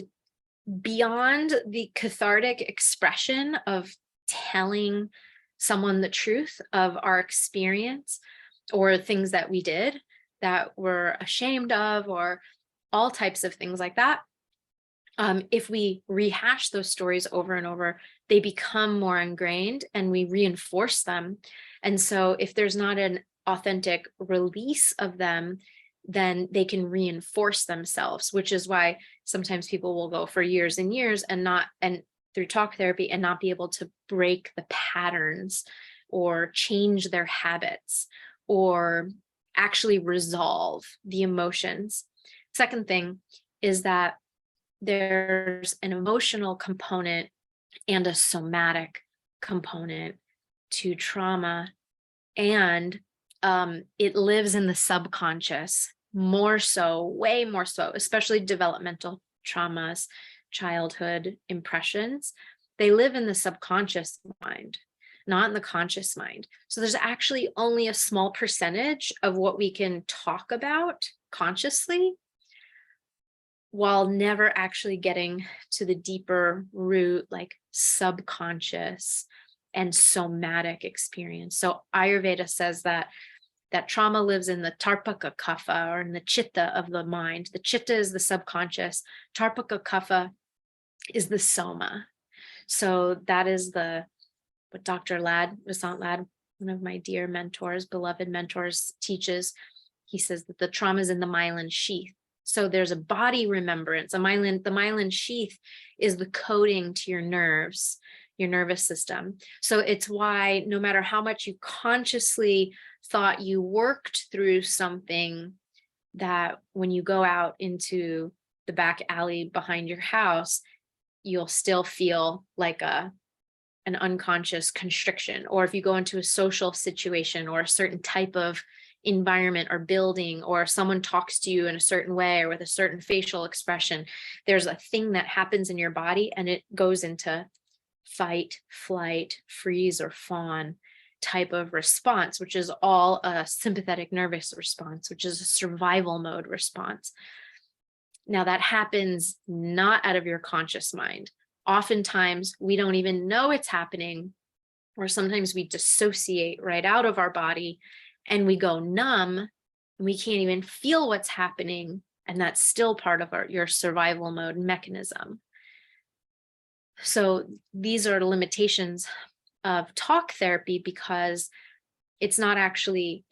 beyond the cathartic expression of telling someone the truth of our experience or things that we did that we're ashamed of, or all types of things like that, if we rehash those stories over and over, they become more ingrained and we reinforce them. And so if there's not an authentic release of them, then they can reinforce themselves, which is why sometimes people will go for years and years and through talk therapy and not be able to break the patterns or change their habits or actually resolve the emotions. Second thing is that there's an emotional component and a somatic component to trauma, and it lives in the subconscious more so, way more so, especially developmental traumas, childhood impressions. They live in the subconscious mind, not in the conscious mind. So there's actually only a small percentage of what we can talk about consciously, while never actually getting to the deeper root, like subconscious and somatic experience. So Ayurveda says that trauma lives in the Tarpaka Kapha, or in the Chitta of the mind. The Chitta is the subconscious. Tarpaka Kapha is the Soma. So that is what Dr. Vasant Lad, one of my dear mentors, beloved mentors, teaches. He says that the trauma is in the myelin sheath. So there's a body remembrance. The myelin sheath is the coding to your nerves, your nervous system. So it's why no matter how much you consciously thought you worked through something, that when you go out into the back alley behind your house, you'll still feel like an unconscious constriction. Or if you go into a social situation or a certain type of environment or building, or someone talks to you in a certain way or with a certain facial expression, there's a thing that happens in your body and it goes into fight, flight, freeze, or fawn type of response, which is all a sympathetic nervous response, which is a survival mode response. Now that happens not out of your conscious mind. Oftentimes we don't even know it's happening, or sometimes we dissociate right out of our body and we go numb and we can't even feel what's happening. And that's still part of your survival mode mechanism. So these are limitations of talk therapy, because it's not actually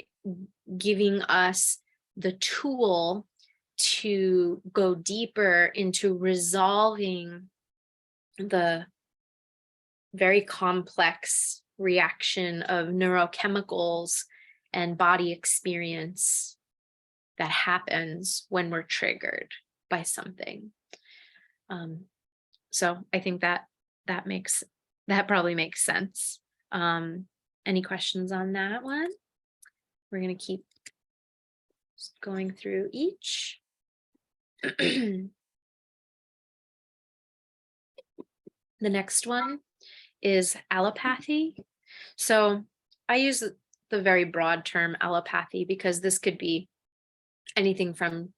giving us the tool to go deeper into resolving the very complex reaction of neurochemicals and body experience that happens when we're triggered by something. So I think that probably makes sense. Any questions on that one? We're going to keep going through each. The next one is allopathy. So I use the very broad term allopathy because this could be anything from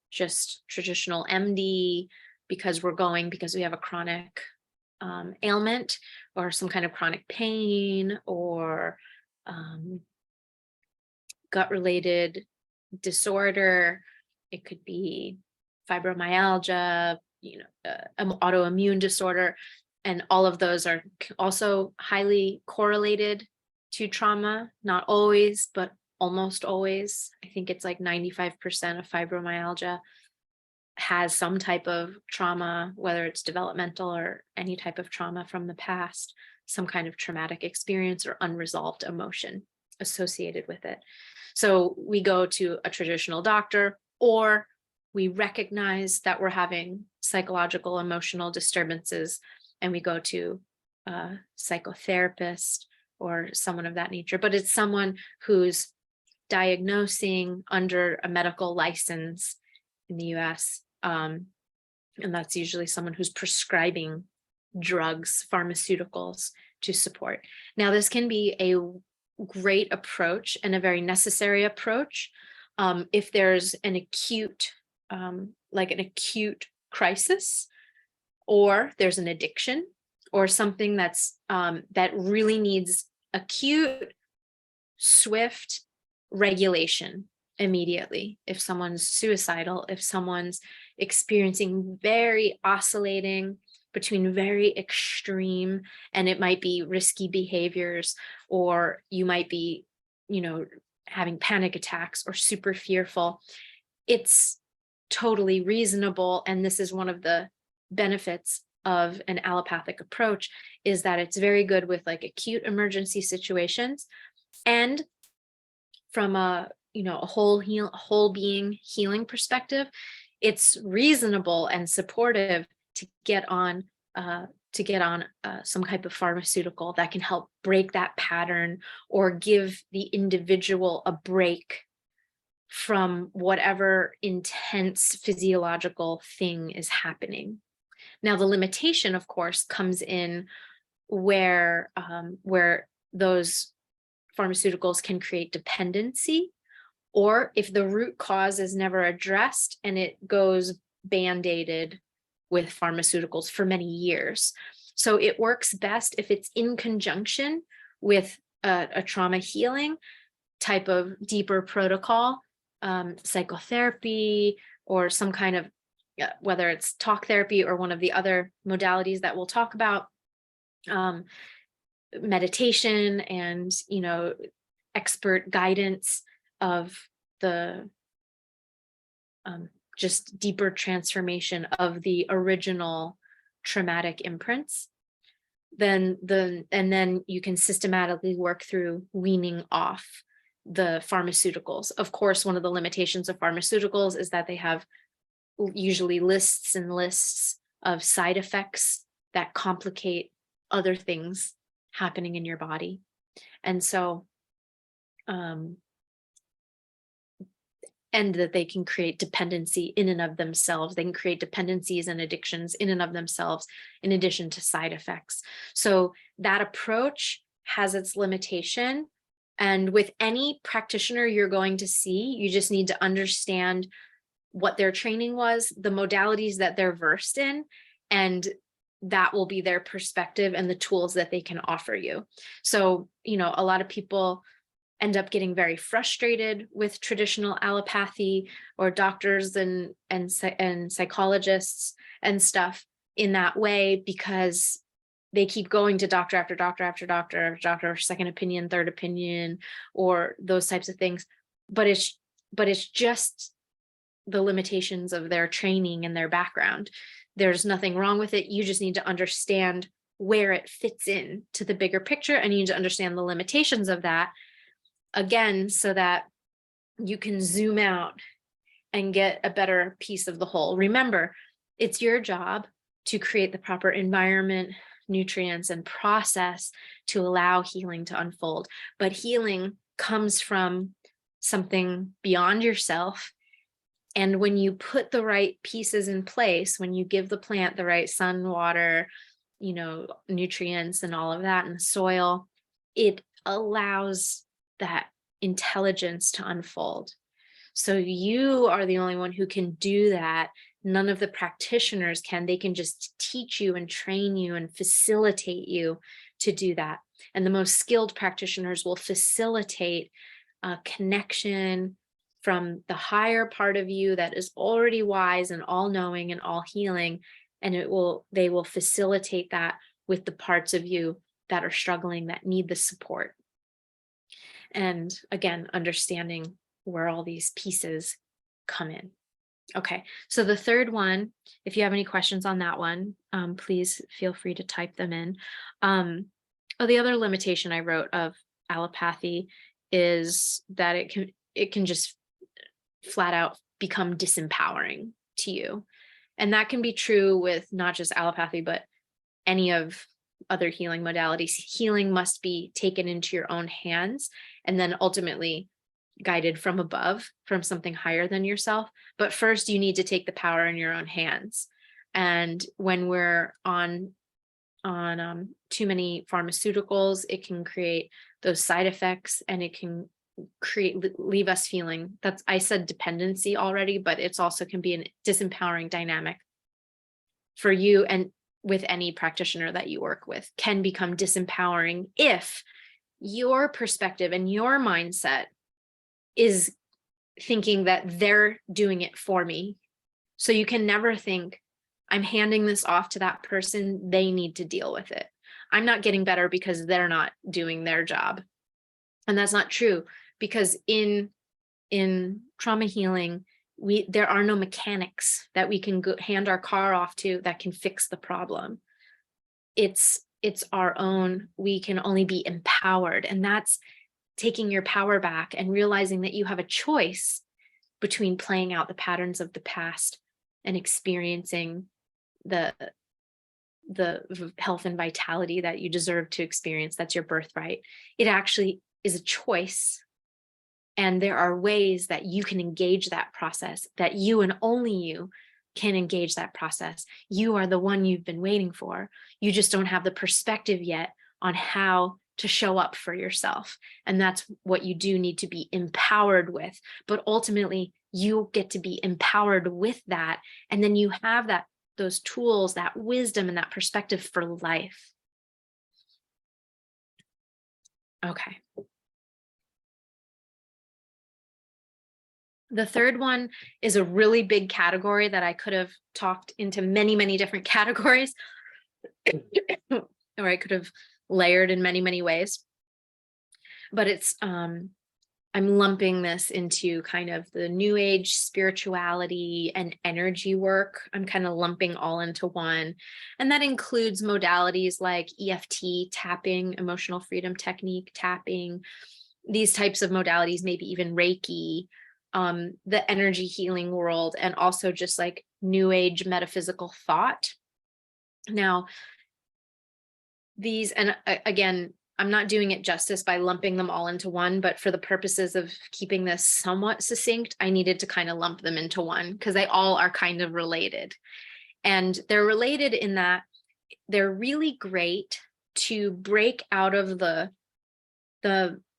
just traditional MD, because we have a chronic ailment or some kind of chronic pain, or gut-related disorder. It could be fibromyalgia, autoimmune disorder, and all of those are also highly correlated to trauma. Not always, but almost always. I think it's like 95% of fibromyalgia has some type of trauma, whether it's developmental or any type of trauma from the past, some kind of traumatic experience or unresolved emotion associated with it. So we go to a traditional doctor, or we recognize that we're having psychological, emotional disturbances, and we go to a psychotherapist or someone of that nature. But it's someone who's diagnosing under a medical license in the US. And that's usually someone who's prescribing drugs, pharmaceuticals to support. Now, this can be a great approach and a very necessary approach if there's an acute, like an acute crisis, or there's an addiction or something that's that really needs acute, swift regulation immediately. If someone's suicidal, if someone's experiencing very oscillating between very extreme, and it might be risky behaviors, or you might be, having panic attacks or super fearful, it's totally reasonable. And this is one of the benefits of an allopathic approach, is that it's very good with like acute emergency situations, and from a whole being healing perspective, it's reasonable and supportive to get on some type of pharmaceutical that can help break that pattern or give the individual a break from whatever intense physiological thing is happening. Now, the limitation, of course, comes in where those pharmaceuticals can create dependency, or if the root cause is never addressed and it goes band-aided with pharmaceuticals for many years. So it works best if it's in conjunction with a trauma healing type of deeper protocol, psychotherapy, or some kind of, whether it's talk therapy or one of the other modalities that we'll talk about, meditation, and expert guidance of the just deeper transformation of the original traumatic imprints. And then you can systematically work through weaning off the pharmaceuticals. Of course, one of the limitations of pharmaceuticals is that they have usually lists and lists of side effects that complicate other things happening in your body. And so and that they can create dependency in and of themselves. They can create dependencies and addictions in and of themselves, in addition to side effects. So that approach has its limitation. And with any practitioner you're going to see, you just need to understand what their training was, the modalities that they're versed in, and that will be their perspective and the tools that they can offer you. So, a lot of people end up getting very frustrated with traditional allopathy, or doctors and psychologists and stuff in that way, because they keep going to doctor after doctor after doctor after doctor, second opinion, third opinion, or those types of things. But it's just the limitations of their training and their background. There's nothing wrong with it. You just need to understand where it fits in to the bigger picture, and you need to understand the limitations of that, again, so that you can zoom out and get a better piece of the whole. Remember, it's your job to create the proper environment, nutrients, and process to allow healing to unfold. But healing comes from something beyond yourself. And when you put the right pieces in place, when you give the plant the right sun, water, nutrients and all of that in the soil, it allows that intelligence to unfold. So you are the only one who can do that. None of the practitioners can. They can just teach you and train you and facilitate you to do that. And the most skilled practitioners will facilitate a connection from the higher part of you that is already wise and all-knowing and all-healing, and they will facilitate that with the parts of you that are struggling, that need the support. And again, understanding where all these pieces come in. Okay, so the third one, if you have any questions on that one, please feel free to type them in. The other limitation I wrote of allopathy is that it can just flat out become disempowering to you. And that can be true with not just allopathy, but any of other healing modalities. Healing must be taken into your own hands and then ultimately guided from above, from something higher than yourself. But first, you need to take the power in your own hands. And when we're on too many pharmaceuticals, it can create those side effects, and it can leave us feeling, I said dependency already, but it's also can be a disempowering dynamic for you, and with any practitioner that you work with can become disempowering if your perspective and your mindset is thinking that they're doing it for me. So you can never think, I'm handing this off to that person, they need to deal with it. I'm not getting better because they're not doing their job. And that's not true, because in trauma healing, there are no mechanics that we can hand our car off to that can fix the problem. It's our own. We can only be empowered, and that's taking your power back and realizing that you have a choice between playing out the patterns of the past and experiencing the health and vitality that you deserve to experience. That's your birthright. It actually is a choice. And there are ways that you can engage that process, that you and only you can engage that process. You are the one you've been waiting for. You just don't have the perspective yet on how to show up for yourself. And that's what you do need to be empowered with. But ultimately, you get to be empowered with that. And then you have those tools, that wisdom, and that perspective for life. Okay. The third one is a really big category that I could have talked into many, many different categories, or I could have layered in many, many ways. But it's, I'm lumping this into kind of the new age spirituality and energy work. I'm kind of lumping all into one. And that includes modalities like EFT, tapping, emotional freedom technique, tapping, these types of modalities, maybe even Reiki, the energy healing world, and also just like new age metaphysical thought. Now, these, and again, I'm not doing it justice by lumping them all into one, but for the purposes of keeping this somewhat succinct, I needed to kind of lump them into one because they all are kind of related. And they're related in that they're really great to break out of the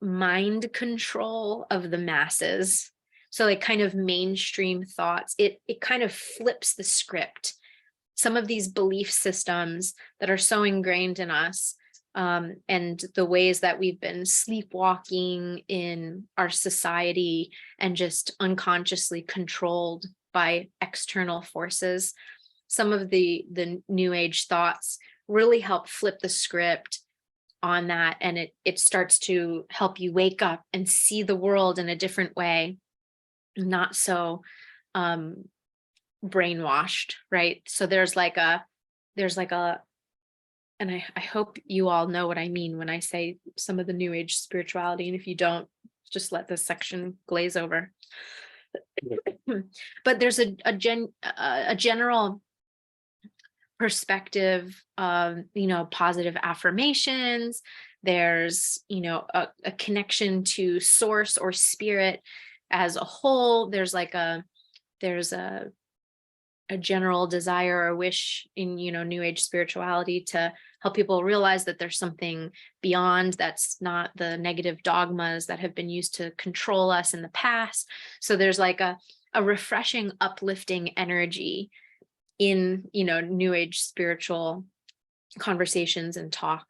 mind control of the masses. So like kind of mainstream thoughts, it kind of flips the script. Some of these belief systems that are so ingrained in us, and the ways that we've been sleepwalking in our society and just unconsciously controlled by external forces. Some of the new age thoughts really help flip the script on that, and it starts to help you wake up and see the world in a different way, not so brainwashed, right? So there's like a and I hope you all know what I mean when I say some of the new age spirituality, and if you don't, just let this section glaze over. But there's a general perspective of, positive affirmations. There's, a connection to source or spirit as a whole. There's a general desire or wish in, new age spirituality to help people realize that there's something beyond, that's not the negative dogmas that have been used to control us in the past. So there's like a refreshing, uplifting energy in, new age spiritual conversations and talk.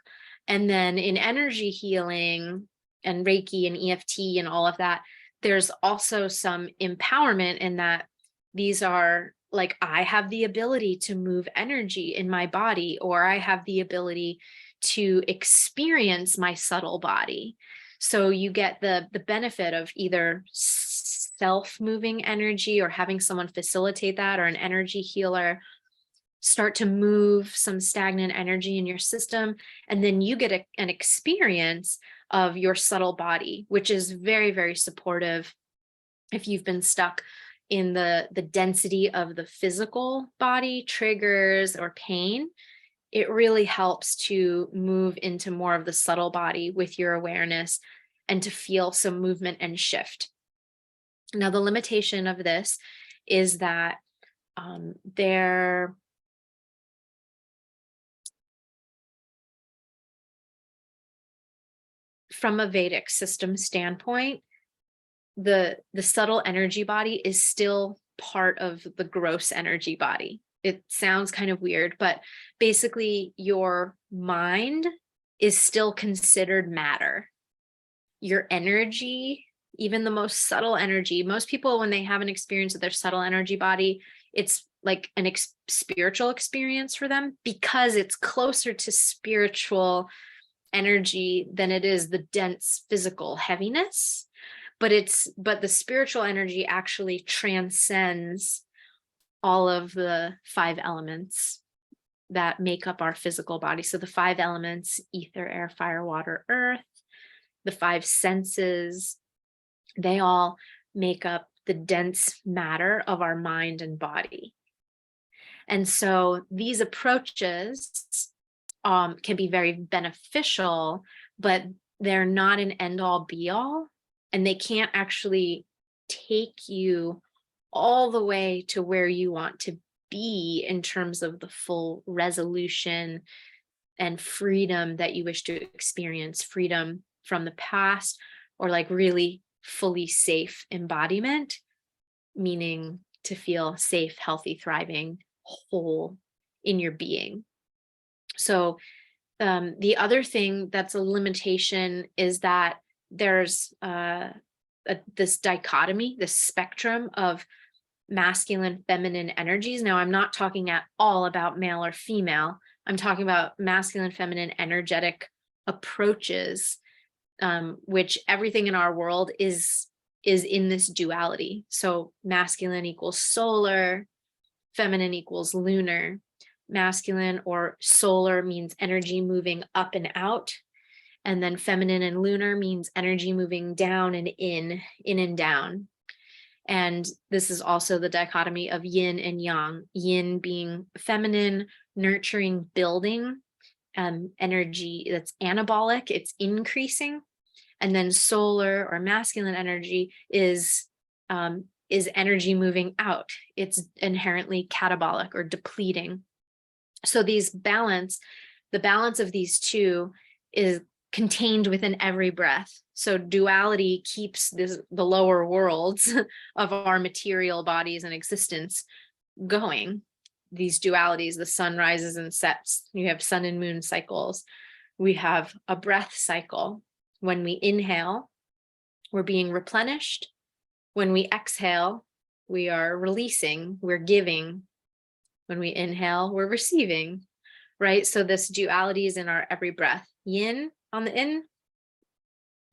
And then in energy healing and Reiki and EFT and all of that, there's also some empowerment in that these are like, I have the ability to move energy in my body, or I have the ability to experience my subtle body. So you get the benefit of either self-moving energy or having someone facilitate that, or an energy healer start to move some stagnant energy in your system. And then you get an experience of your subtle body, which is very, very supportive if you've been stuck in the density of the physical body, triggers or pain. It really helps to move into more of the subtle body with your awareness and to feel some movement and shift. Now, the limitation of this is that from a Vedic system standpoint, the subtle energy body is still part of the gross energy body. It sounds kind of weird, but basically your mind is still considered matter. Your energy, even the most subtle energy, most people, when they have an experience of their subtle energy body, it's like an spiritual experience for them because it's closer to spiritual energy than it is the dense physical heaviness. But the spiritual energy actually transcends all of the 5 elements that make up our physical body. So the 5 elements: ether, air, fire, water, earth, the 5 senses, they all make up the dense matter of our mind and body. And so these approaches can be very beneficial, but they're not an end-all be-all. And they can't actually take you all the way to where you want to be in terms of the full resolution and freedom that you wish to experience, freedom from the past, or like really fully safe embodiment, meaning to feel safe, healthy, thriving, whole in your being. So the other thing that's a limitation is that there's this dichotomy, this spectrum of masculine, feminine energies. Now, I'm not talking at all about male or female. I'm talking about masculine, feminine, energetic approaches, which everything in our world is in this duality. So masculine equals solar, feminine equals lunar. Masculine or solar means energy moving up and out. And then feminine and lunar means energy moving down and in and down. And this is also the dichotomy of yin and yang. Yin being feminine, nurturing, building, energy that's anabolic, it's increasing. And then solar or masculine energy is energy moving out. It's inherently catabolic or depleting. So the balance of these two is contained within every breath. So duality keeps the lower worlds of our material bodies and existence going. These dualities, the sun rises and sets. You have sun and moon cycles. We have a breath cycle. When we inhale, we're being replenished. When we exhale, we are releasing, we're giving. When we inhale, we're receiving, right? So this duality is in our every breath. Yin on the in,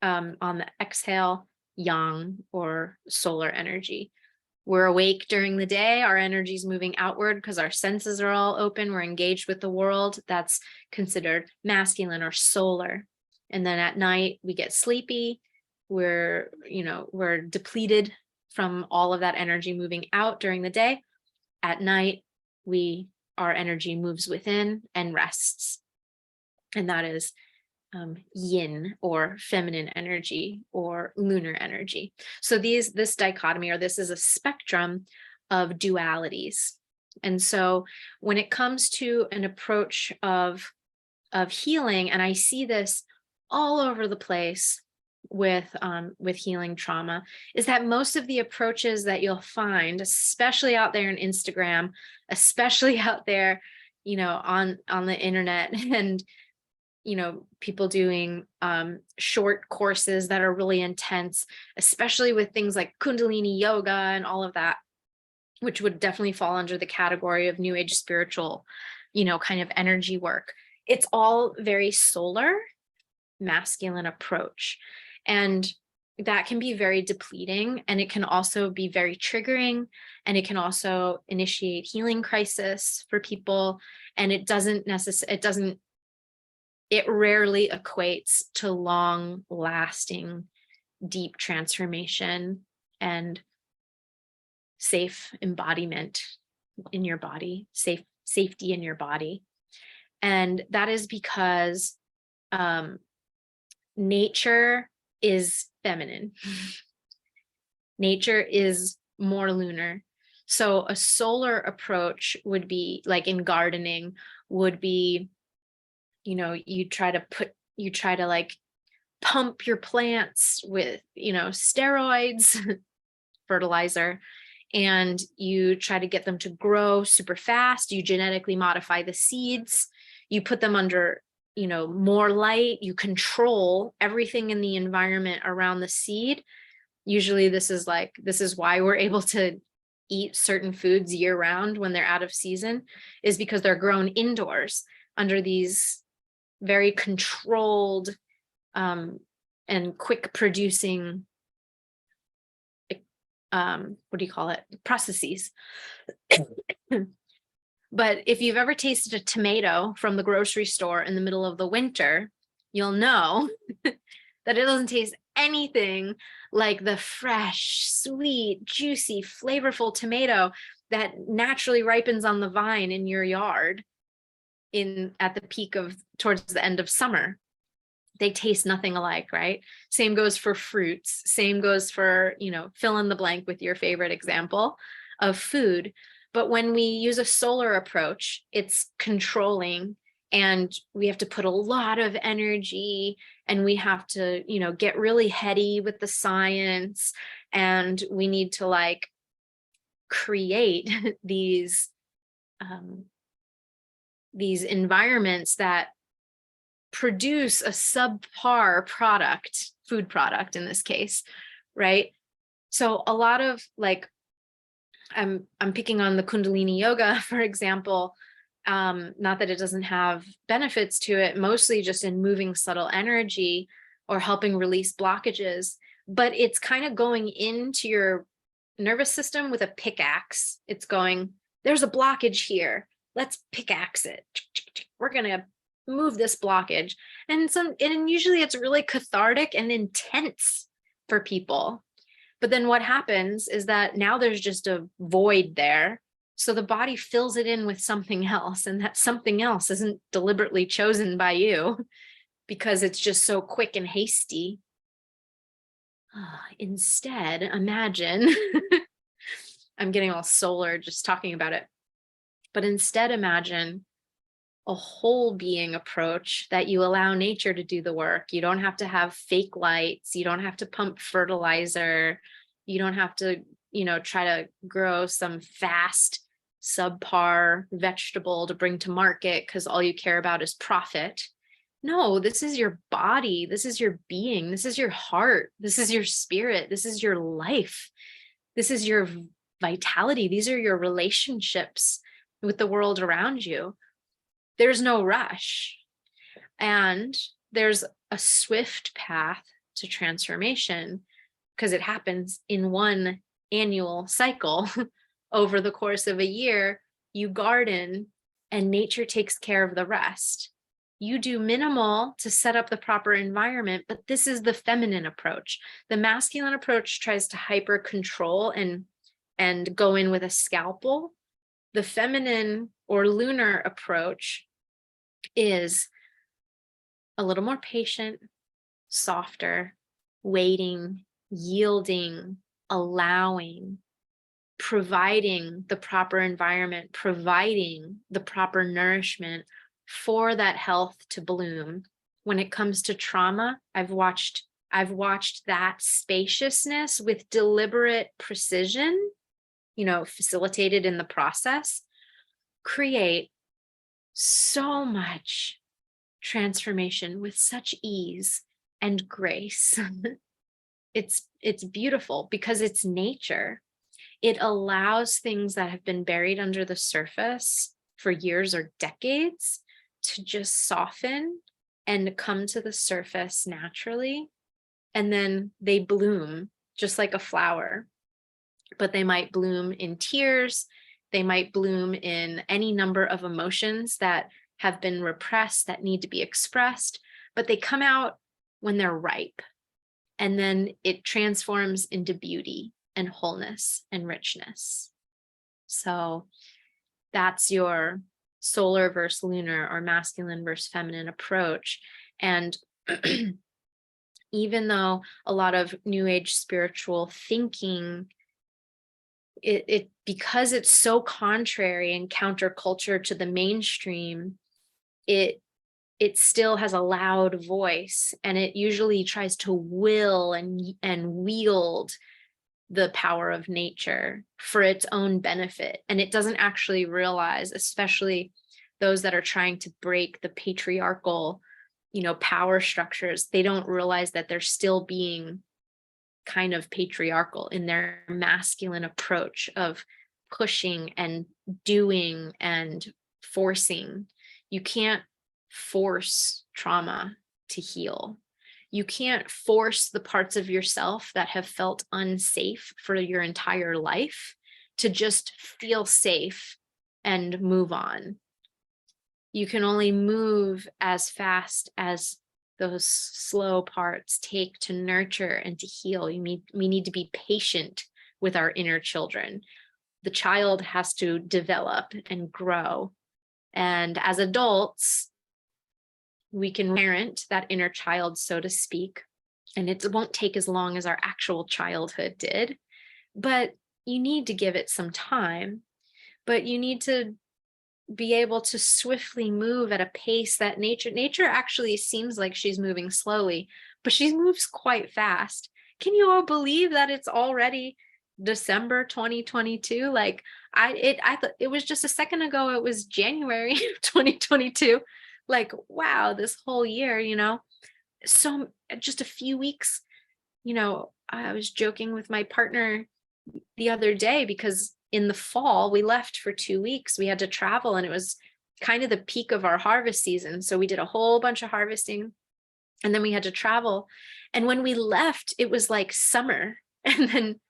on the exhale, yang or solar energy. We're awake during the day, our energy is moving outward because our senses are all open, we're engaged with the world. That's considered masculine or solar. And then at night we get sleepy, we're depleted from all of that energy moving out during the day. At night, our energy moves within and rests. And that is yin or feminine energy or lunar energy. So this dichotomy, or this is a spectrum of dualities. And so when it comes to an approach of healing, and I see this all over the place with healing trauma, is that most of the approaches that you'll find, especially out there on Instagram, especially out there, on the internet, and people doing short courses that are really intense, especially with things like Kundalini yoga and all of that, which would definitely fall under the category of new age spiritual, kind of energy work. It's all very solar, masculine approach. And that can be very depleting, and it can also be very triggering, and it can also initiate healing crisis for people. And it rarely equates to long lasting, deep transformation and safe embodiment in your body, safety in your body. And that is because nature is feminine. Nature is more lunar. So a solar approach would be, like in gardening, would be, you try to like pump your plants with, steroids, fertilizer, and you try to get them to grow super fast. You genetically modify the seeds, you put them under more light, you control everything in the environment around the seed. Usually this is why we're able to eat certain foods year round when they're out of season, is because they're grown indoors under these very controlled and quick producing processes. But if you've ever tasted a tomato from the grocery store in the middle of the winter, you'll know that it doesn't taste anything like the fresh, sweet, juicy, flavorful tomato that naturally ripens on the vine in your yard at the peak of towards the end of summer. They taste nothing alike, right? Same goes for fruits. Same goes for, fill in the blank with your favorite example of food. But when we use a solar approach, it's controlling, and we have to put a lot of energy, and we have to, get really heady with the science, and we need to create these environments that produce a subpar food product in this case, right? So a lot of I'm picking on the Kundalini yoga, for example, not that it doesn't have benefits to it, mostly just in moving subtle energy or helping release blockages, but it's kind of going into your nervous system with a pickaxe. It's going, there's a blockage here, let's pickaxe it. We're going to move this blockage. And usually it's really cathartic and intense for people. But then what happens is that now there's just a void there. So the body fills it in with something else, and that something else isn't deliberately chosen by you because it's just so quick and hasty. Instead, imagine, I'm getting all solar just talking about it, but instead imagine a whole being approach that you allow nature to do the work. You don't have to have fake lights. You don't have to pump fertilizer. You don't have to, try to grow some fast subpar vegetable to bring to market because all you care about is profit. No, this is your body. This is your being. This is your heart. This is your spirit. This is your life. This is your vitality. These are your relationships with the world around you. There's no rush. And there's a swift path to transformation because it happens in one annual cycle. Over the course of a year, you garden and nature takes care of the rest. You do minimal to set up the proper environment, but this is the feminine approach. The masculine approach tries to hyper control and go in with a scalpel. The feminine or lunar approach is a little more patient, softer, waiting, yielding, allowing, providing the proper environment, providing the proper nourishment for that health to bloom. When it comes to trauma, I've watched that spaciousness with deliberate precision, facilitated in the process, create so much transformation with such ease and grace. It's beautiful because it's nature. It allows things that have been buried under the surface for years or decades to just soften and come to the surface naturally. And then they bloom just like a flower, but they might bloom in tears. They might bloom in any number of emotions that have been repressed that need to be expressed, but they come out when they're ripe. And then it transforms into beauty and wholeness and richness. So that's your solar versus lunar or masculine versus feminine approach. And even though a lot of new age spiritual thinking, it because it's so contrary and counterculture to the mainstream, it still has a loud voice, and it usually tries to will and wield the power of nature for its own benefit. And it doesn't actually realize, especially those that are trying to break the patriarchal, power structures, they don't realize that they're still being kind of patriarchal in their masculine approach of pushing and doing and forcing. You can't force trauma to heal. You can't force the parts of yourself that have felt unsafe for your entire life to just feel safe and move on. You can only move as fast as those slow parts take to nurture and to heal. We need to be patient with our inner children. The child has to develop and grow. And as adults, we can parent that inner child, so to speak, and it won't take as long as our actual childhood did, but you need to give it some time. But you need to be able to swiftly move at a pace that nature actually seems like she's moving slowly, but she moves quite fast. Can you all believe that it's already December 2022? Like I thought it was just a second ago, it was January 2022. Like, wow, this whole year, so just a few weeks, I was joking with my partner the other day because in the fall we left for 2 weeks. We had to travel, and it was kind of the peak of our harvest season. So we did a whole bunch of harvesting, and then we had to travel. And when we left, it was like summer, and then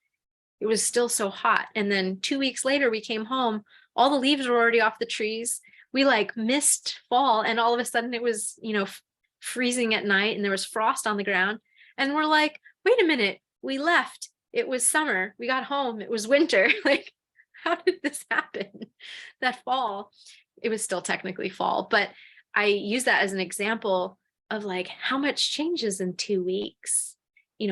it was still so hot. And then 2 weeks later, we came home, all the leaves were already off the trees. We missed fall, and all of a sudden it was, freezing at night, and there was frost on the ground. And we're like, wait a minute, we left. It was summer. We got home. It was winter. how did this happen? That fall, it was still technically fall, but I use that as an example of like how much changes in 2 weeks,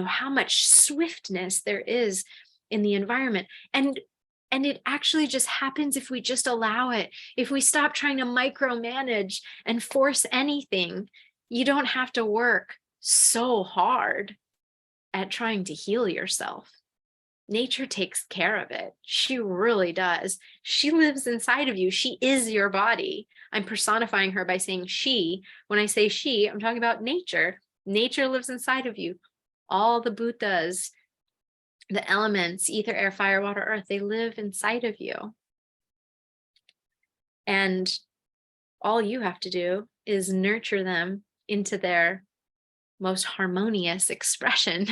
how much swiftness there is in the environment. And it actually just happens if we just allow it. If we stop trying to micromanage and force anything, you don't have to work so hard at trying to heal yourself. Nature takes care of it. She really does. She lives inside of you. She is your body. I'm personifying her by saying she. When I say she, I'm talking about nature. Nature lives inside of you. All the Buddhas, the elements, ether, air, fire, water, earth, they live inside of you. And all you have to do is nurture them into their most harmonious expression.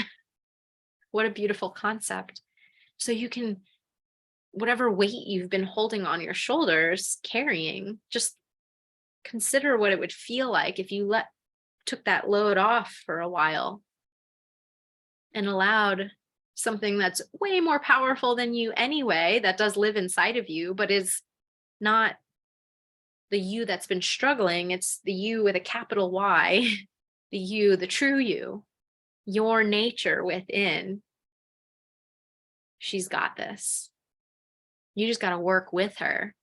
What a beautiful concept. So you can, whatever weight you've been holding on your shoulders, carrying, just consider what it would feel like if you took that load off for a while and allowed something that's way more powerful than you anyway, that does live inside of you, but is not the you that's been struggling. It's the you with a capital Y, the you, the true you, your nature within. She's got this. You just got to work with her,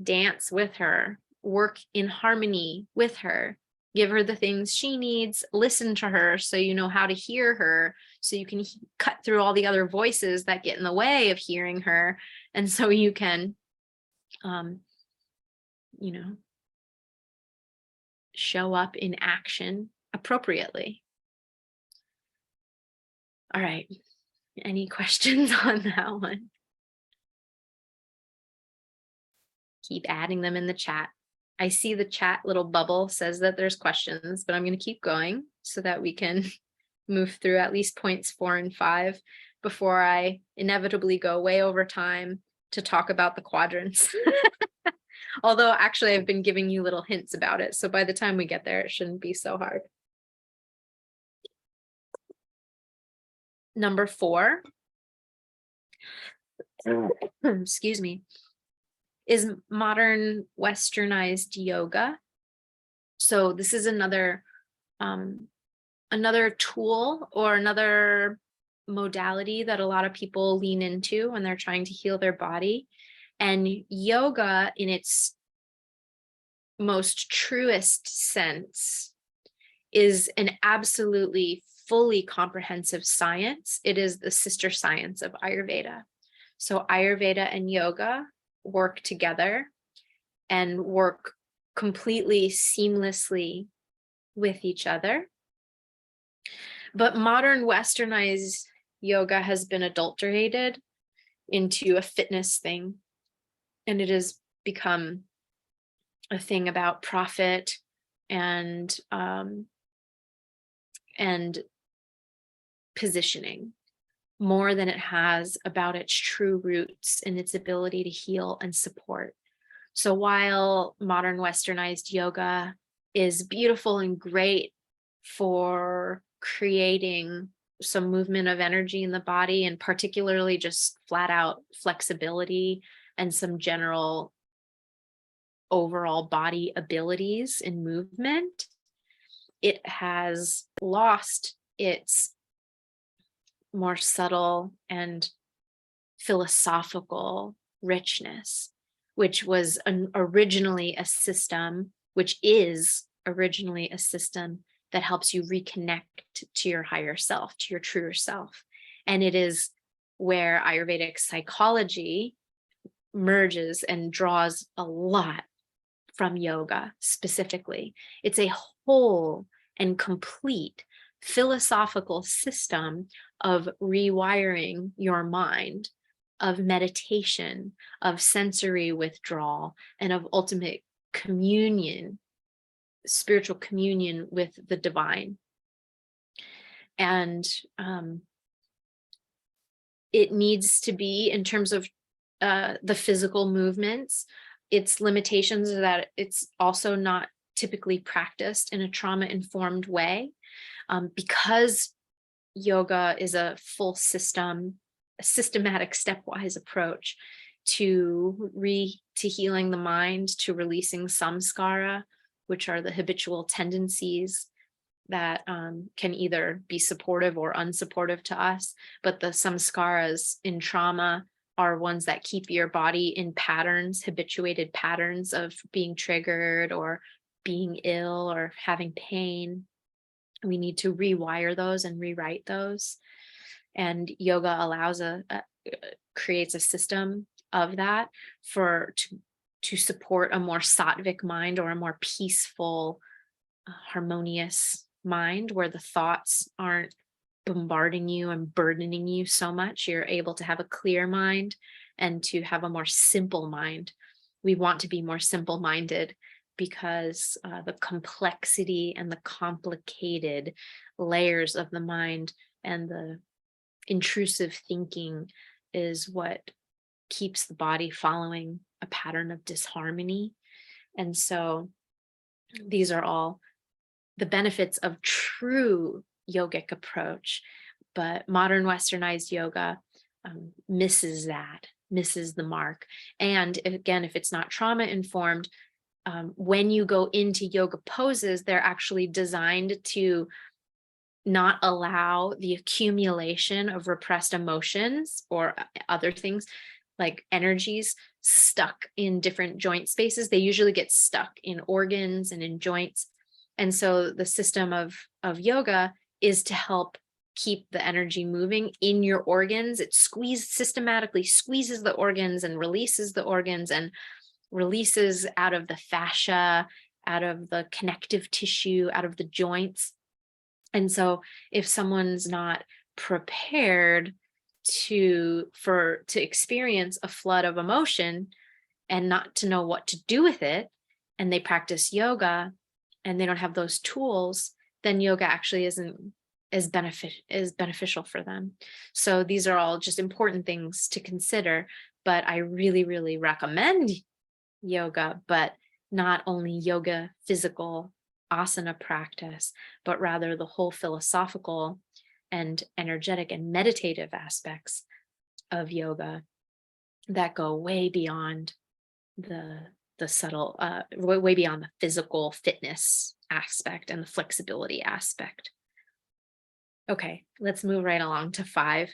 dance with her, work in harmony with her, give her the things she needs, listen to her so you know how to hear her, so you can cut through all the other voices that get in the way of hearing her. And so you can, show up in action appropriately. All right. Any questions on that one? Keep adding them in the chat. I see the chat little bubble says that there's questions, but I'm going to keep going so that we can move through at least points 4 and 5 before I inevitably go way over time to talk about the quadrants. Although actually I've been giving you little hints about it. So by the time we get there, it shouldn't be so hard. Number 4, excuse me, is modern westernized yoga. So this is another tool or another modality that a lot of people lean into when they're trying to heal their body. And yoga, in its most truest sense, is an absolutely fully comprehensive science. It is the sister science of Ayurveda. So Ayurveda and yoga work together and work completely seamlessly with each other. But modern westernized yoga has been adulterated into a fitness thing, and it has become a thing about profit and positioning more than it has about its true roots and its ability to heal and support. So while modern westernized yoga is beautiful and great for creating some movement of energy in the body, and particularly just flat out flexibility and some general overall body abilities in movement, it has lost its more subtle and philosophical richness, which was originally a system, which is originally a system that helps you reconnect to your higher self, to your truer self. And it is where Ayurvedic psychology merges and draws a lot from yoga specifically. It's a whole and complete philosophical system of rewiring your mind, of meditation, of sensory withdrawal, and of ultimate communion, spiritual communion with the divine. And it needs to be, in terms of the physical movements, its limitations are that it's also not typically practiced in a trauma-informed way. Because yoga is a full system, a systematic stepwise approach, to healing the mind, to releasing samskara, which are the habitual tendencies that can either be supportive or unsupportive to us. But the samskaras in trauma are ones that keep your body in patterns, habituated patterns of being triggered or being ill or having pain. We need to rewire those and rewrite those. And yoga allows creates a system of that to support a more sattvic mind, or a more peaceful, harmonious mind, where the thoughts aren't bombarding you and burdening you so much. You're able to have a clear mind and to have a more simple mind. We want to be more simple-minded because the complexity and the complicated layers of the mind and the intrusive thinking is what keeps the body following a pattern of disharmony. And so these are all the benefits of true yogic approach, but modern westernized yoga misses the mark. And again, if it's not trauma informed, when you go into yoga poses, they're actually designed to not allow the accumulation of repressed emotions or other things like energies stuck in different joint spaces. They usually get stuck in organs and in joints. And so the system of yoga is to help keep the energy moving in your organs. It systematically squeezes the organs and releases the organs, and releases out of the fascia, out of the connective tissue, out of the joints. And so if someone's not prepared to experience a flood of emotion and not to know what to do with it, and they practice yoga and they don't have those tools, then yoga actually isn't as beneficial for them. So these are all just important things to consider. But I really, really recommend yoga, but not only yoga physical asana practice, but rather the whole philosophical and energetic and meditative aspects of yoga that go way beyond the subtle, way beyond the physical fitness aspect and the flexibility aspect. Okay, let's move right along to 5,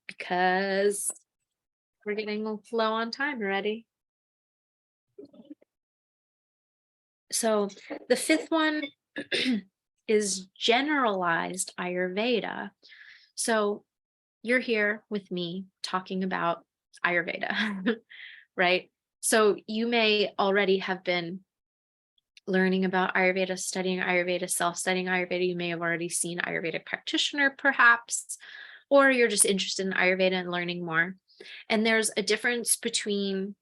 because we're getting low on time already. So the 5th one is generalized Ayurveda. So you're here with me talking about Ayurveda, right? So you may already have been learning about Ayurveda, studying Ayurveda, self-studying Ayurveda. You may have already seen Ayurvedic practitioner, perhaps, or you're just interested in Ayurveda and learning more. And there's a difference between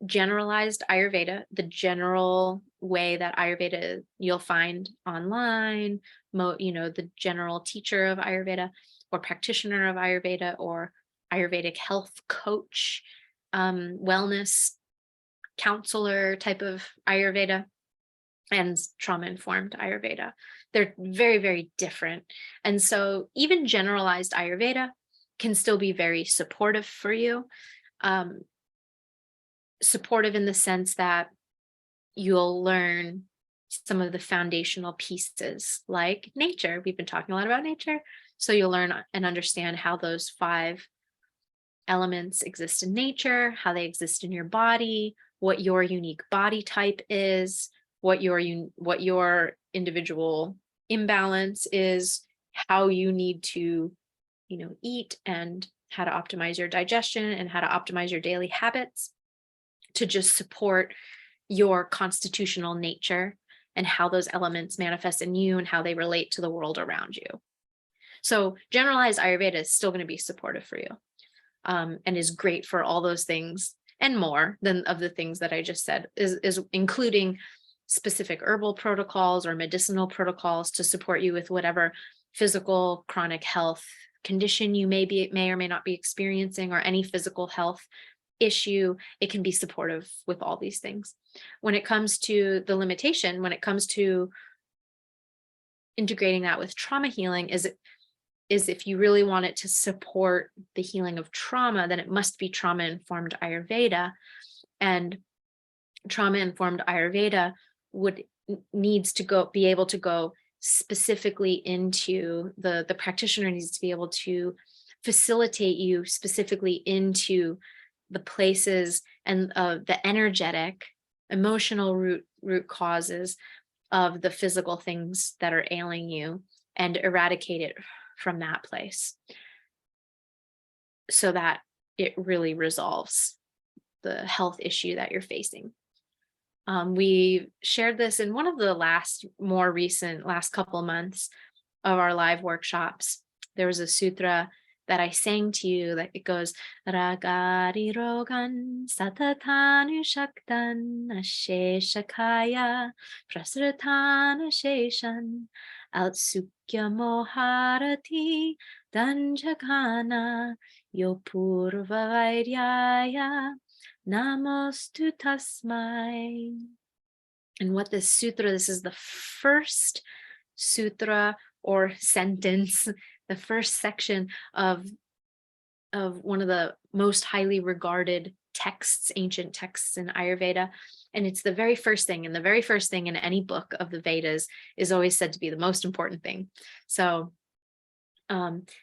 generalized Ayurveda, the general way that Ayurveda you'll find online, the general teacher of Ayurveda or practitioner of Ayurveda or Ayurvedic health coach, wellness counselor type of Ayurveda, and trauma-informed Ayurveda. They're very, very different. And so even generalized Ayurveda can still be very supportive for you. Supportive in the sense that you'll learn some of the foundational pieces, like nature. We've been talking a lot about nature. So you'll learn and understand how those 5 elements exist in nature, how they exist in your body, what your unique body type is, what your individual imbalance is, how you need to, eat, and how to optimize your digestion and how to optimize your daily habits to just support your constitutional nature and how those elements manifest in you and how they relate to the world around you. So generalized Ayurveda is still going to be supportive for you, and is great for all those things and more than of the things that I just said, is including specific herbal protocols or medicinal protocols to support you with whatever physical chronic health condition you may or may not be experiencing, or any physical health issue. It can be supportive with all these things. When it comes to the limitation, when it comes to integrating that with trauma healing, is is if you really want it to support the healing of trauma, then it must be trauma-informed Ayurveda. And trauma-informed Ayurveda needs to be able to go specifically into the practitioner needs to be able to facilitate you specifically into the places and the energetic, emotional root causes of the physical things that are ailing you, and eradicate it from that place so that it really resolves the health issue that you're facing. We shared this in one of the last couple months of our live workshops. There was a sutra that I sang to you that it goes, Ragari rogan satatanu shaktan asheshakaya prasratana sheshan altsukya moharati danjagana yopurva vairyaya namostu tasmai. And what this is the first sutra or sentence, the first section of one of the most highly regarded texts, ancient texts in Ayurveda. And it's the very first thing, and the very first thing in any book of the Vedas is always said to be the most important thing. So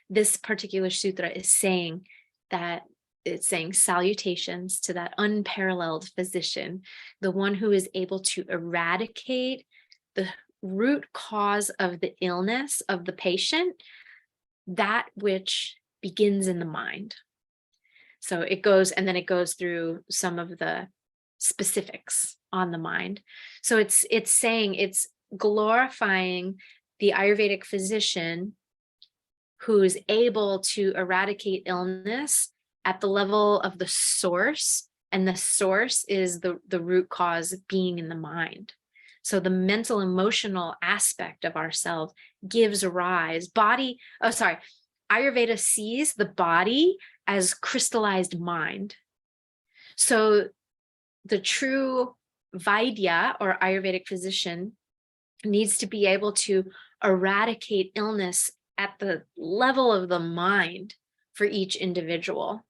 this particular sutra is saying that it's saying salutations to that unparalleled physician, the one who is able to eradicate the root cause of the illness of the patient, that which begins in the mind. So it goes, and then it goes through some of the specifics on the mind. So it's saying, it's glorifying the Ayurvedic physician who is able to eradicate illness at the level of the source, and the source is the root cause being in the mind. So the mental emotional aspect of ourselves gives rise, Ayurveda sees the body as crystallized mind. So the true Vaidya or Ayurvedic physician needs to be able to eradicate illness at the level of the mind for each individual.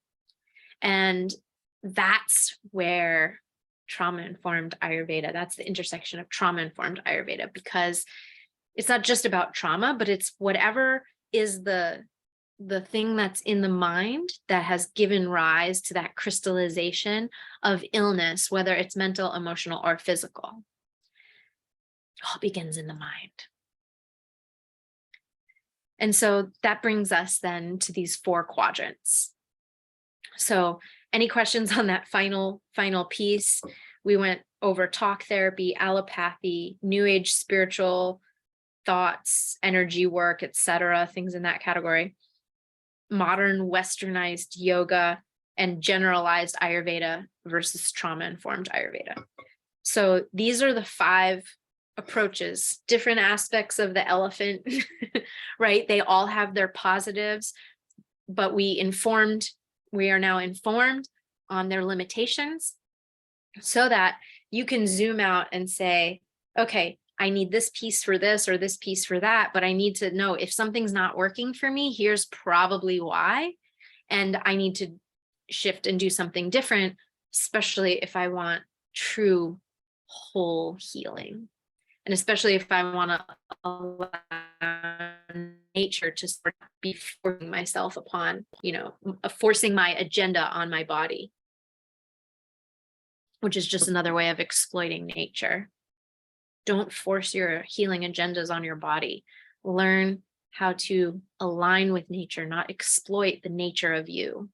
And that's where trauma-informed Ayurveda, that's the intersection of trauma-informed Ayurveda, because it's not just about trauma, but it's whatever is the thing that's in the mind that has given rise to that crystallization of illness, whether it's mental, emotional, or physical. It all begins in the mind. And so that brings us then to these 4 quadrants. So any questions on that final piece? We went over talk therapy, allopathy, new age spiritual thoughts, energy work, etc., things in that category. Modern westernized yoga and generalized Ayurveda versus trauma-informed Ayurveda. So these are the 5 approaches, different aspects of the elephant, right? They all have their positives, but we are now informed on their limitations so that you can zoom out and say, okay, I need this piece for this or this piece for that, but I need to know if something's not working for me, here's probably why. And I need to shift and do something different, especially if I want true whole healing. And especially if I want to allow nature to sort of be forcing myself upon, forcing my agenda on my body, which is just another way of exploiting nature. Don't force your healing agendas on your body. Learn how to align with nature, not exploit the nature of you.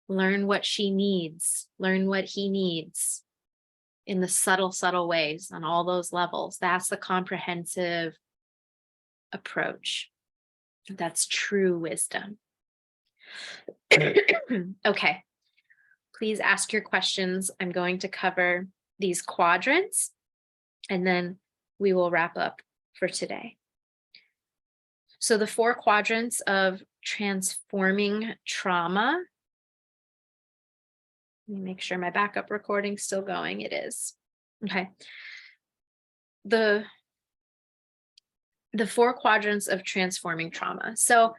Learn what she needs. Learn what he needs in the subtle ways on all those levels. That's the comprehensive approach. That's true wisdom. Okay, please ask your questions. I'm going to cover these quadrants and then we will wrap up for today. So the 4 quadrants of transforming trauma. Let me make sure my backup recording's still going. It is. Okay. The 4 quadrants of transforming trauma. So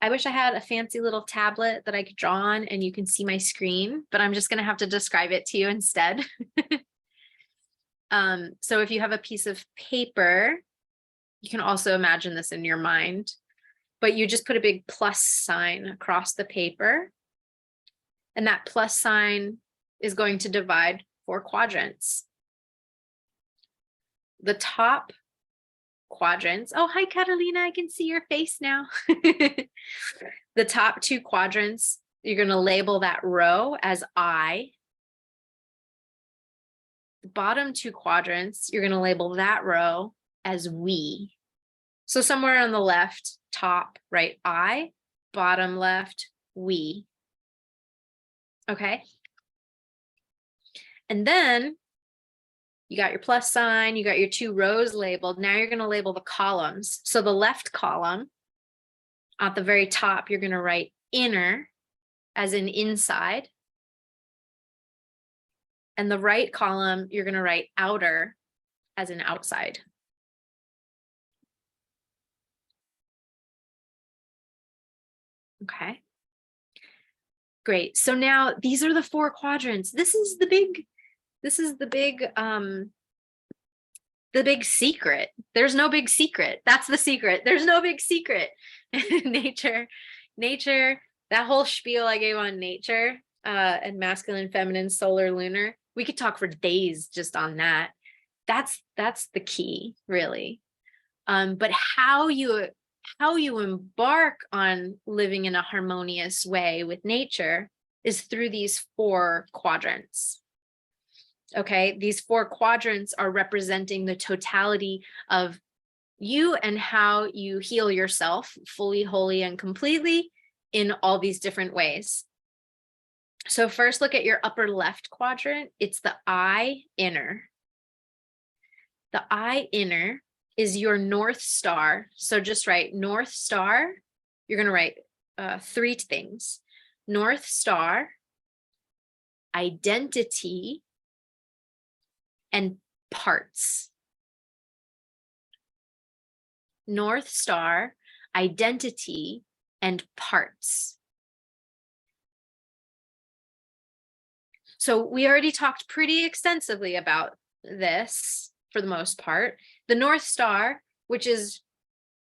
I wish I had a fancy little tablet that I could draw on and you can see my screen, but I'm just going to have to describe it to you instead. So if you have a piece of paper, you can also imagine this in your mind, but you just put a big plus sign across the paper. And that plus sign is going to divide 4 quadrants. The top quadrants. Oh, hi, Catalina. I can see your face now. The top 2 quadrants, you're going to label that row as I. The bottom 2 quadrants, you're going to label that row as we. So somewhere on the left, top right, I, bottom left, we. Okay. And then you got your plus sign, you got your 2 rows labeled. Now you're going to label the columns. So the left column, at the very top, you're going to write inner, as in inside. And the right column, you're going to write outer, as in outside. Okay. Great. So now these are the 4 quadrants. This is the big secret. There's no big secret. That's the secret. There's no big secret. Nature, that whole spiel I gave on nature, and masculine, feminine, solar, lunar. We could talk for days just on that. That's the key, really. But how you embark on living in a harmonious way with nature is through these 4 quadrants. Okay, these 4 quadrants are representing the totality of you and how you heal yourself fully, wholly, and completely in all these different ways. So first, look at your upper left quadrant. It's the I inner. The I inner is your North Star. So just write North Star. You're going to write 3 things. North Star, identity, and parts. North Star, identity, and parts. So we already talked pretty extensively about this for the most part. The North Star, which is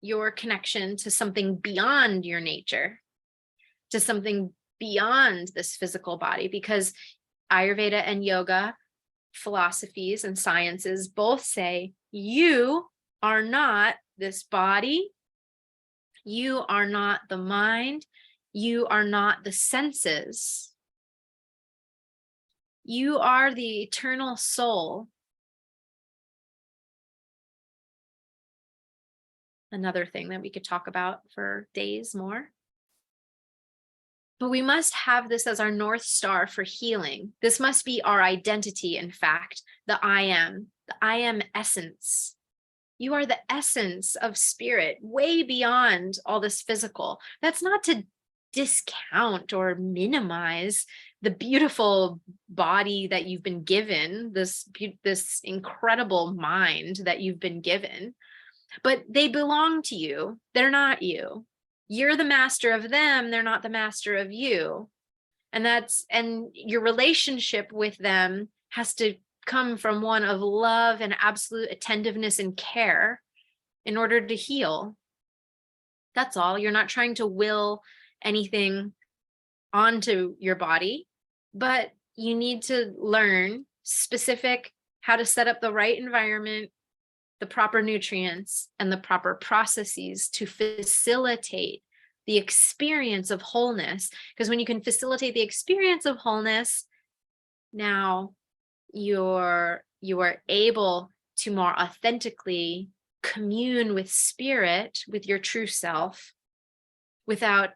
your connection to something beyond your nature, to something beyond this physical body, because Ayurveda and yoga philosophies and sciences both say you are not this body, you are not the mind, you are not the senses. You are the eternal soul. Another thing that we could talk about for days more. But we must have this as our North Star for healing. This must be our identity, in fact, the I am essence. You are the essence of spirit, way beyond all this physical. That's not to discount or minimize the beautiful body that you've been given, this incredible mind that you've been given, but they belong to you. They're not you. You're the master of them. They're not the master of you. And your relationship with them has to come from one of love and absolute attentiveness and care in order to heal. That's all. You're not trying to will anything onto your body, but you need to learn specific how to set up the right environment, the proper nutrients, and the proper processes to facilitate the experience of wholeness. Because when you can facilitate the experience of wholeness, now you are able to more authentically commune with spirit, with your true self, without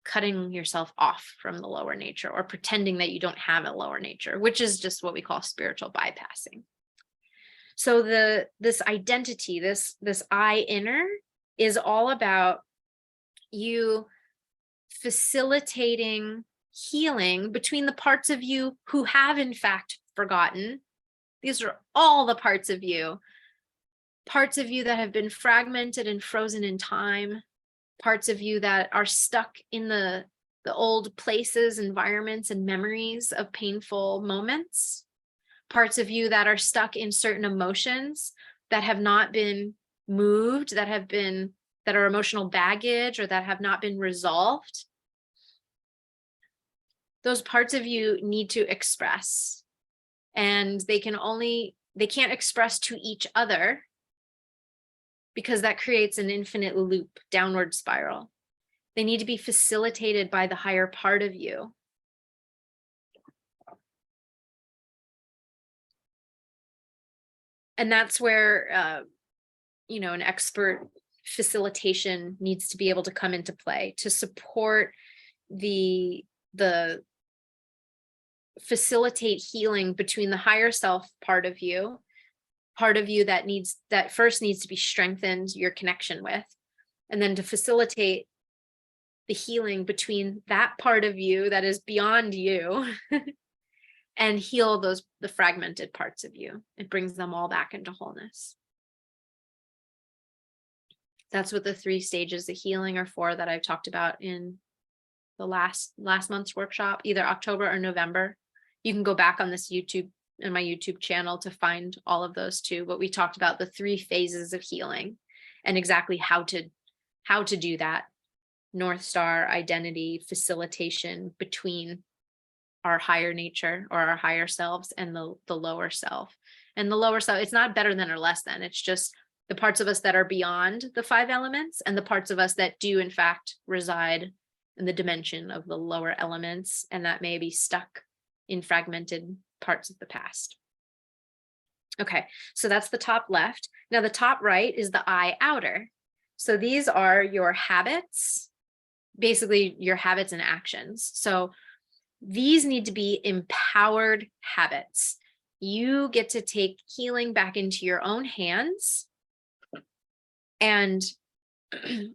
cutting yourself off from the lower nature or pretending that you don't have a lower nature, which is just what we call spiritual bypassing. So this identity, this I inner, is all about you facilitating healing between the parts of you who have in fact forgotten. These are all the parts of you that have been fragmented and frozen in time, parts of you that are stuck in the old places, environments, and memories of painful moments, parts of you that are stuck in certain emotions that have not been moved, that are emotional baggage or that have not been resolved. Those parts of you need to express, and they can't express to each other, because that creates an infinite loop, downward spiral. They need to be facilitated by the higher part of you. And that's where, an expert facilitation needs to be able to come into play to support the facilitate healing between the higher self part of you that first needs to be strengthened, your connection with, and then to facilitate the healing between that part of you that is beyond you and heal the fragmented parts of you. It brings them all back into wholeness. That's what the 3 stages of healing are for that I've talked about in the last month's workshop, either October or November. You can go back on this in my YouTube channel to find all of those too. But we talked about the 3 phases of healing and exactly how to do that. North Star, identity, facilitation between our higher nature or our higher selves and the lower self. And the lower self, it's not better than or less than. It's just the parts of us that are beyond the 5 elements and the parts of us that do in fact reside in the dimension of the lower elements, and that may be stuck in fragmented parts of the past. Okay, so that's the top left. Now the top right is the eye outer. So these are your habits, basically your habits and actions. So these need to be empowered habits. You get to take healing back into your own hands and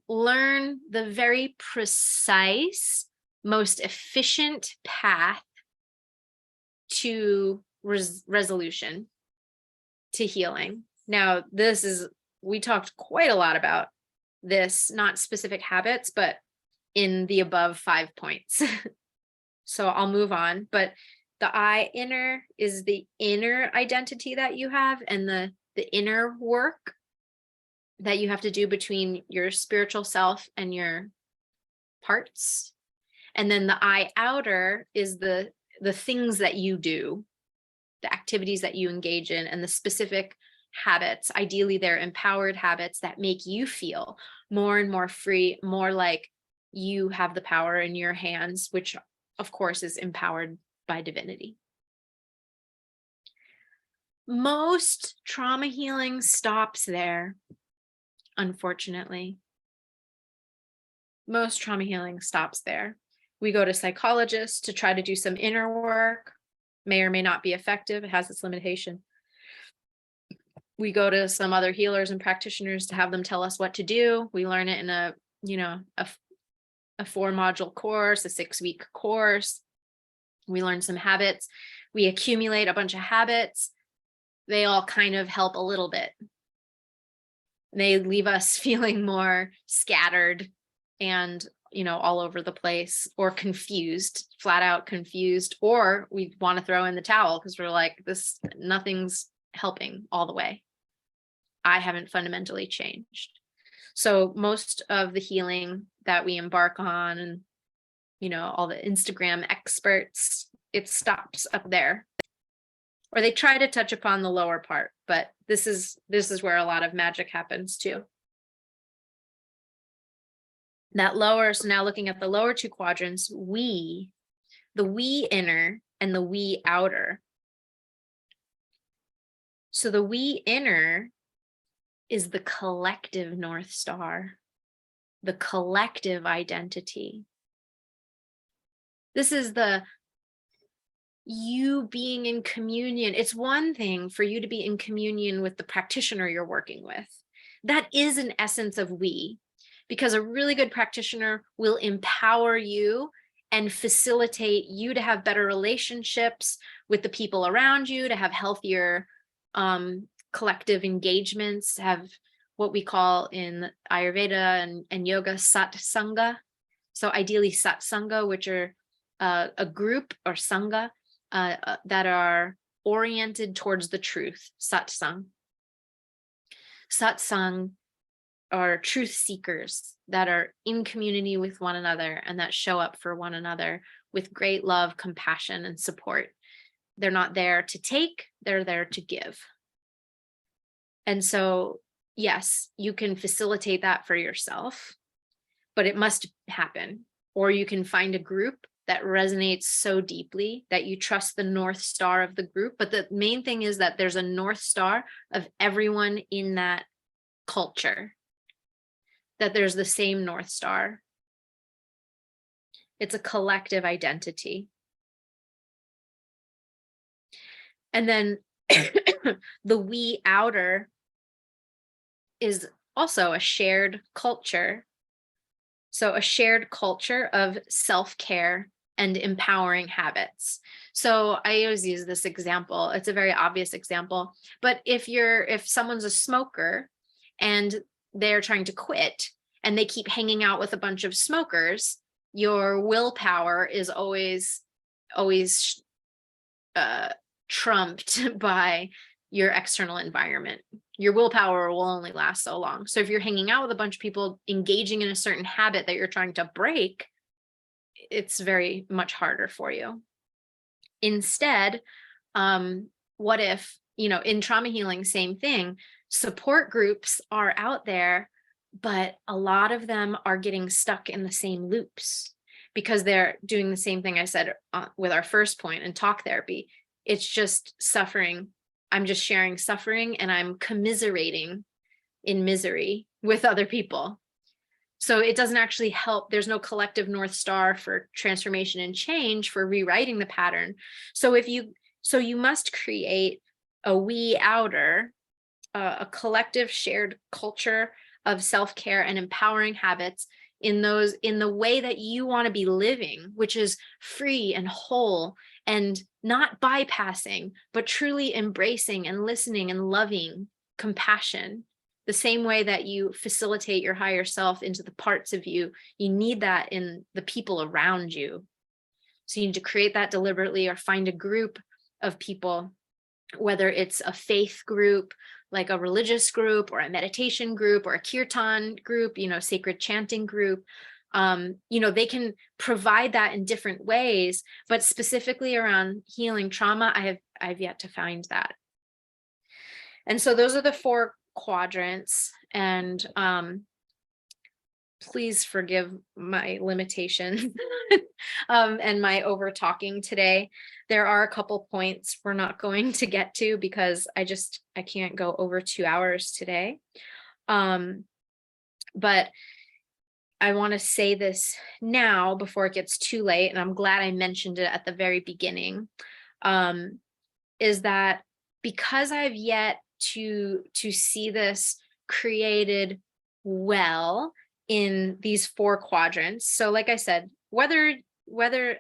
learn the very precise, most efficient path to resolution, to healing. Now, we talked quite a lot about this, not specific habits, but in the above 5 points. So I'll move on, but the eye inner is the inner identity that you have and the inner work that you have to do between your spiritual self and your parts. And then the eye outer is the things that you do, the activities that you engage in, and the specific habits. Ideally, they're empowered habits that make you feel more and more free, more like you have the power in your hands, which of course is empowered by divinity. Most trauma healing stops there, unfortunately. Most trauma healing stops there. We go to psychologists to try to do some inner work, may or may not be effective. It has its limitation. We go to some other healers and practitioners to have them tell us what to do. We learn it in a 4-module course, a 6-week course. We learn some habits. We accumulate a bunch of habits. They all kind of help a little bit. They leave us feeling more scattered and, all over the place, or confused, flat out confused, or we want to throw in the towel because we're like, nothing's helping all the way. I haven't fundamentally changed. So most of the healing that we embark on, and all the Instagram experts, it stops up there, or they try to touch upon the lower part, but this is where a lot of magic happens too. So now looking at the lower 2 quadrants, the we inner and the we outer. So the we inner is the collective North Star, the collective identity. This is you being in communion. It's one thing for you to be in communion with the practitioner you're working with. That is an essence of we, because a really good practitioner will empower you and facilitate you to have better relationships with the people around you, to have healthier collective engagements, have what we call in Ayurveda and yoga satsanga. So ideally satsanga, which are a group or sangha that are oriented towards the truth, satsang. Satsang are truth seekers that are in community with one another and that show up for one another with great love, compassion, and support. They're not there to take, they're there to give. And so, yes, you can facilitate that for yourself, but it must happen. Or you can find a group that resonates so deeply that you trust the North Star of the group. But the main thing is that there's a North Star of everyone in that culture, that there's the same North Star. It's a collective identity. And then the we outer is also a shared culture. So a shared culture of self-care and empowering habits. So I always use this example. It's a very obvious example, but if someone's a smoker and they're trying to quit and they keep hanging out with a bunch of smokers, your willpower is always trumped by your external environment. Your willpower will only last so long. So if you're hanging out with a bunch of people engaging in a certain habit that you're trying to break, it's very much harder for you. Instead, what if, in trauma healing, same thing, support groups are out there, but a lot of them are getting stuck in the same loops because they're doing the same thing I said with our first point in talk therapy. It's just suffering. I'm just sharing suffering and I'm commiserating in misery with other people. So it doesn't actually help. There's no collective North Star for transformation and change, for rewriting the pattern. So you must create a we outer, a collective shared culture of self-care and empowering habits in the way that you want to be living, which is free and whole and not bypassing, but truly embracing and listening and loving compassion. The same way that you facilitate your higher self into the parts of you, you need that in the people around you. So you need to create that deliberately or find a group of people, whether it's a faith group, like a religious group or a meditation group or a kirtan group, sacred chanting group. They can provide that in different ways, but specifically around healing trauma, I've yet to find that. And so those are the 4 quadrants, and please forgive my limitation and my over talking today. There are a couple points we're not going to get to because I can't go over 2 hours today. But I want to say this now before it gets too late, and I'm glad I mentioned it at the very beginning, is that because I've yet to see this created well in these 4 quadrants. So like I said, whether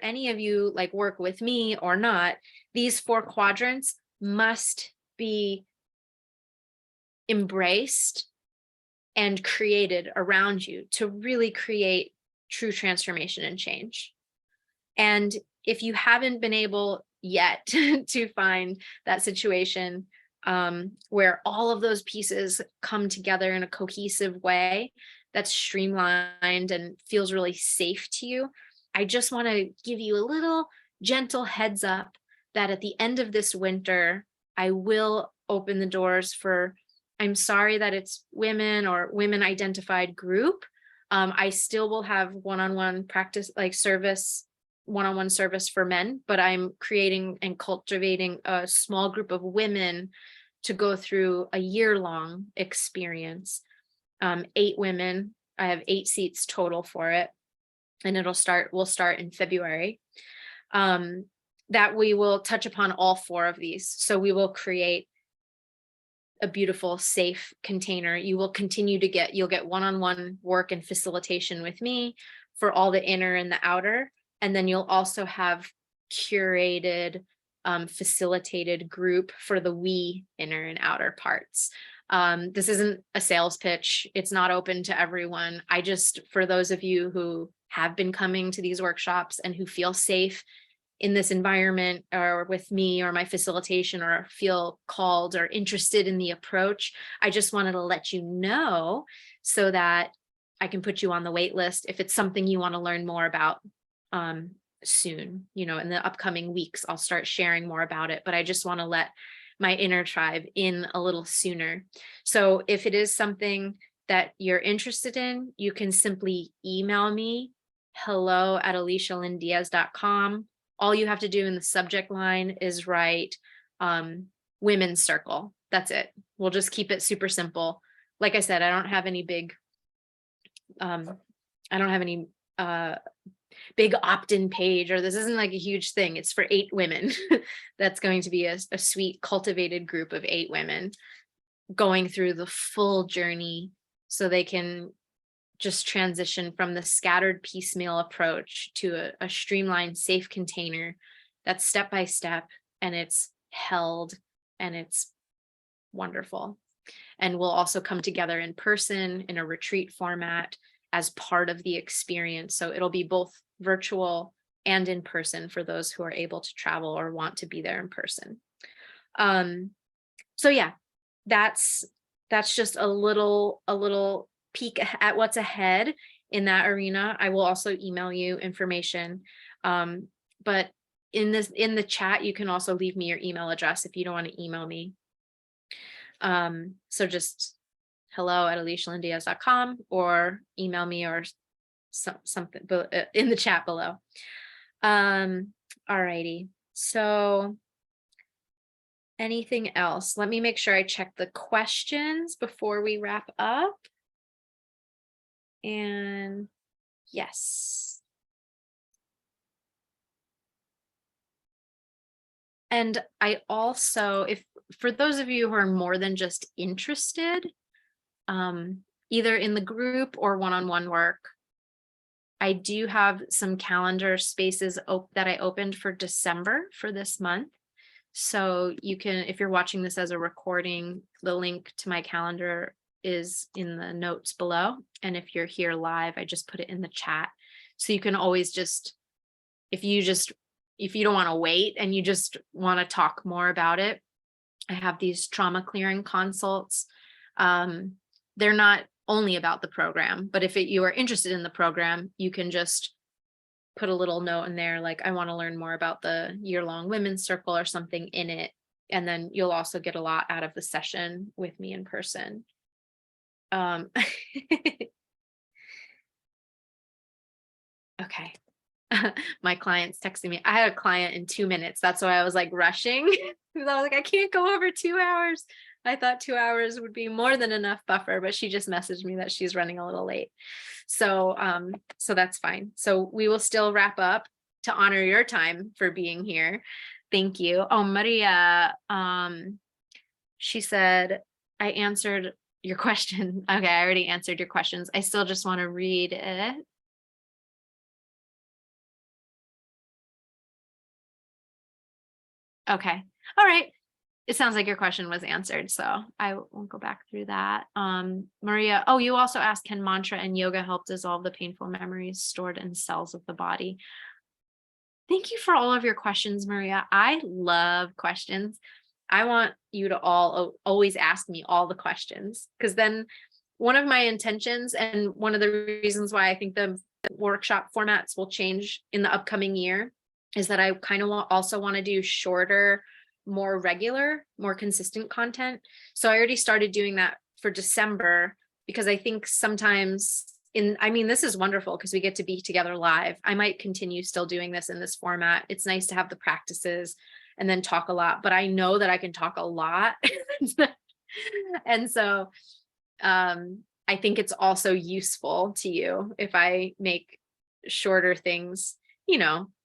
any of you work with me or not, these 4 quadrants must be embraced and created around you to really create true transformation and change. And if you haven't been able yet to find that situation where all of those pieces come together in a cohesive way that's streamlined and feels really safe to you, I just want to give you a little gentle heads up that at the end of this winter, I will open the doors for, I'm sorry that it's women or women identified group. I still will have one-on-one practice, service, one-on-one service for men, but I'm creating and cultivating a small group of women to go through a year-long experience. 8 women. I have 8 seats total for it, and we'll start in February. That we will touch upon all 4 of these. So we will create a beautiful, safe container. You'll get one-on-one work and facilitation with me for all the inner and the outer. And then you'll also have curated, facilitated group for the we inner and outer parts. This isn't a sales pitch. It's not open to everyone. For those of you who have been coming to these workshops and who feel safe in this environment or with me or my facilitation, or feel called or interested in the approach, I just wanted to let you know so that I can put you on the wait list if it's something you want to learn more about soon. In the upcoming weeks, I'll start sharing more about it, but I just want to let my inner tribe in a little sooner. So if it is something that you're interested in, you can simply email me, hello@alicialyndiaz.com. All you have to do in the subject line is write women's circle. That's it. We'll just keep it super simple. Like I said, I don't have any big big opt-in page, or this isn't like a huge thing. It's for 8 women. That's going to be a sweet, cultivated group of 8 women going through the full journey so they can just transition from the scattered piecemeal approach to a streamlined, safe container that's step by step, and it's held and it's wonderful. And we'll also come together in person in a retreat format as part of the experience. So it'll be both virtual and in person for those who are able to travel or want to be there in person. So yeah, that's just a little peek at what's ahead in that arena. I will also email you information. But in the chat, you can also leave me your email address if you don't want to email me. So just hello@alicialyndiaz.com, or email me, or something in the chat below. Alrighty. So anything else? Let me make sure I check the questions before we wrap up. And yes. And I also, for those of you who are more than just interested, either in the group or one-on-one work, I do have some calendar spaces that I opened for December for this month. So you can, if you're watching this as a recording, the link to my calendar is in the notes below. And if you're here live, I just put it in the chat. So you can always just, if you don't want to wait and you just want to talk more about it, I have these trauma clearing consults. They're not only about the program, but if you are interested in the program, you can just put a little note in there, like, I want to learn more about the year-long women's circle or something in it. And then you'll also get a lot out of the session with me in person. Okay. My client's texting me. I had a client in 2 minutes. That's why I was like rushing. Because I was like, I can't go over 2 hours. I thought 2 hours would be more than enough buffer, but she just messaged me that she's running a little late. So that's fine. So we will still wrap up to honor your time for being here. Thank you. Oh, Maria, she said, I answered your question. Okay, I already answered your questions. I still just want to read it. Okay. All right. It sounds like your question was answered, so I won't go back through that. Maria, oh, you also asked, can mantra and yoga help dissolve the painful memories stored in cells of the body? Thank you for all of your questions, Maria. I love questions. I want you to all always ask me all the questions, because then one of my intentions and one of the reasons why I think the workshop formats will change in the upcoming year is that I kind of also want to do shorter, more regular, more consistent content. So I already started doing that for December, because I think sometimes this is wonderful because we get to be together live. I might continue still doing this in this format. It's nice to have the practices and then talk a lot, but I know that I can talk a lot. And so I think it's also useful to you if I make shorter things,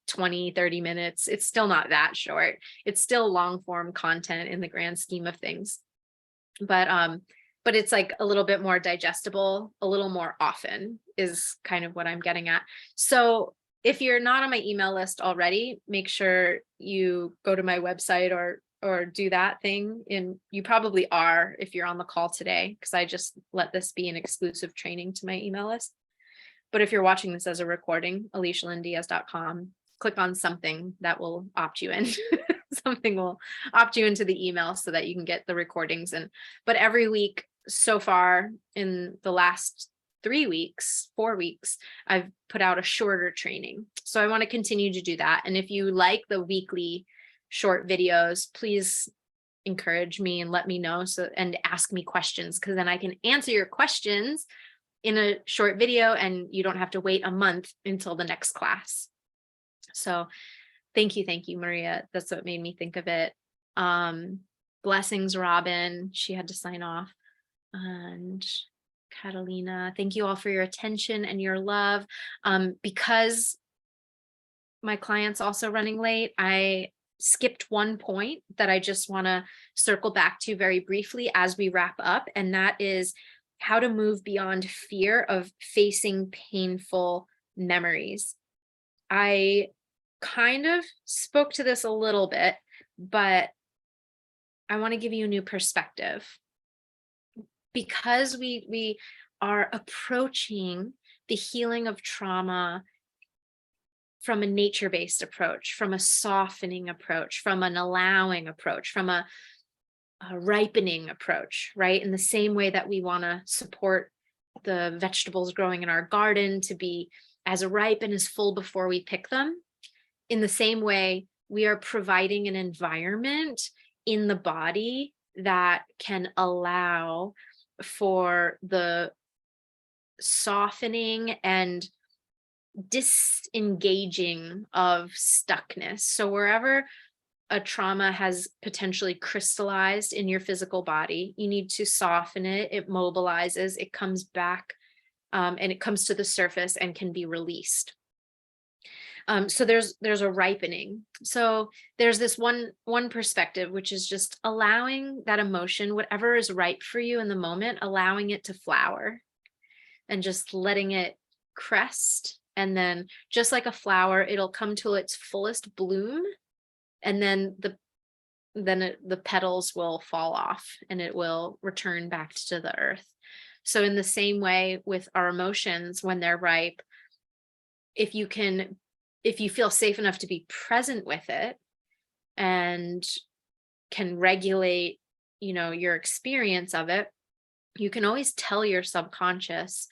20, 30 minutes. It's still not that short. It's still long form content in the grand scheme of things. But it's like a little bit more digestible, a little more often is kind of what I'm getting at. So if you're not on my email list already, make sure you go to my website or or do that thing, and you probably are if you're on the call today, because I just let this be an exclusive training to my email list. But if you're watching this as a recording, alicialyndiaz.com, click on something that will opt you in. Something will opt you into the email so that you can get the recordings. But every week so far, in the last 4 weeks, I've put out a shorter training. So I want to continue to do that. And if you like the weekly short videos, please encourage me and let me know, and ask me questions, because then I can answer your questions in a short video and you don't have to wait a month until the next class. So thank you, Maria. That's what made me think of it. Blessings, Robin. She had to sign off. And Catalina, thank you all for your attention and your love. Because my client's also running late, I skipped one point that I just want to circle back to very briefly as we wrap up, and that is how to move beyond fear of facing painful memories. I kind of spoke to this a little bit, but I want to give you a new perspective, because we are approaching the healing of trauma from a nature-based approach, from a softening approach, from an allowing approach, from a ripening approach, right? In the same way that we want to support the vegetables growing in our garden to be as ripe and as full before we pick them, in the same way, we are providing an environment in the body that can allow for the softening and disengaging of stuckness. So wherever a trauma has potentially crystallized in your physical body, you need to soften it. It mobilizes, it comes back, and it comes to the surface and can be released. So there's a ripening. So there's this one perspective, which is just allowing that emotion, whatever is ripe for you in the moment, allowing it to flower and just letting it crest. And then just like a flower, it'll come to its fullest bloom, and then the petals will fall off and it will return back to the earth. So in the same way with our emotions, when they're ripe, if you feel safe enough to be present with it and can regulate, your experience of it, you can always tell your subconscious,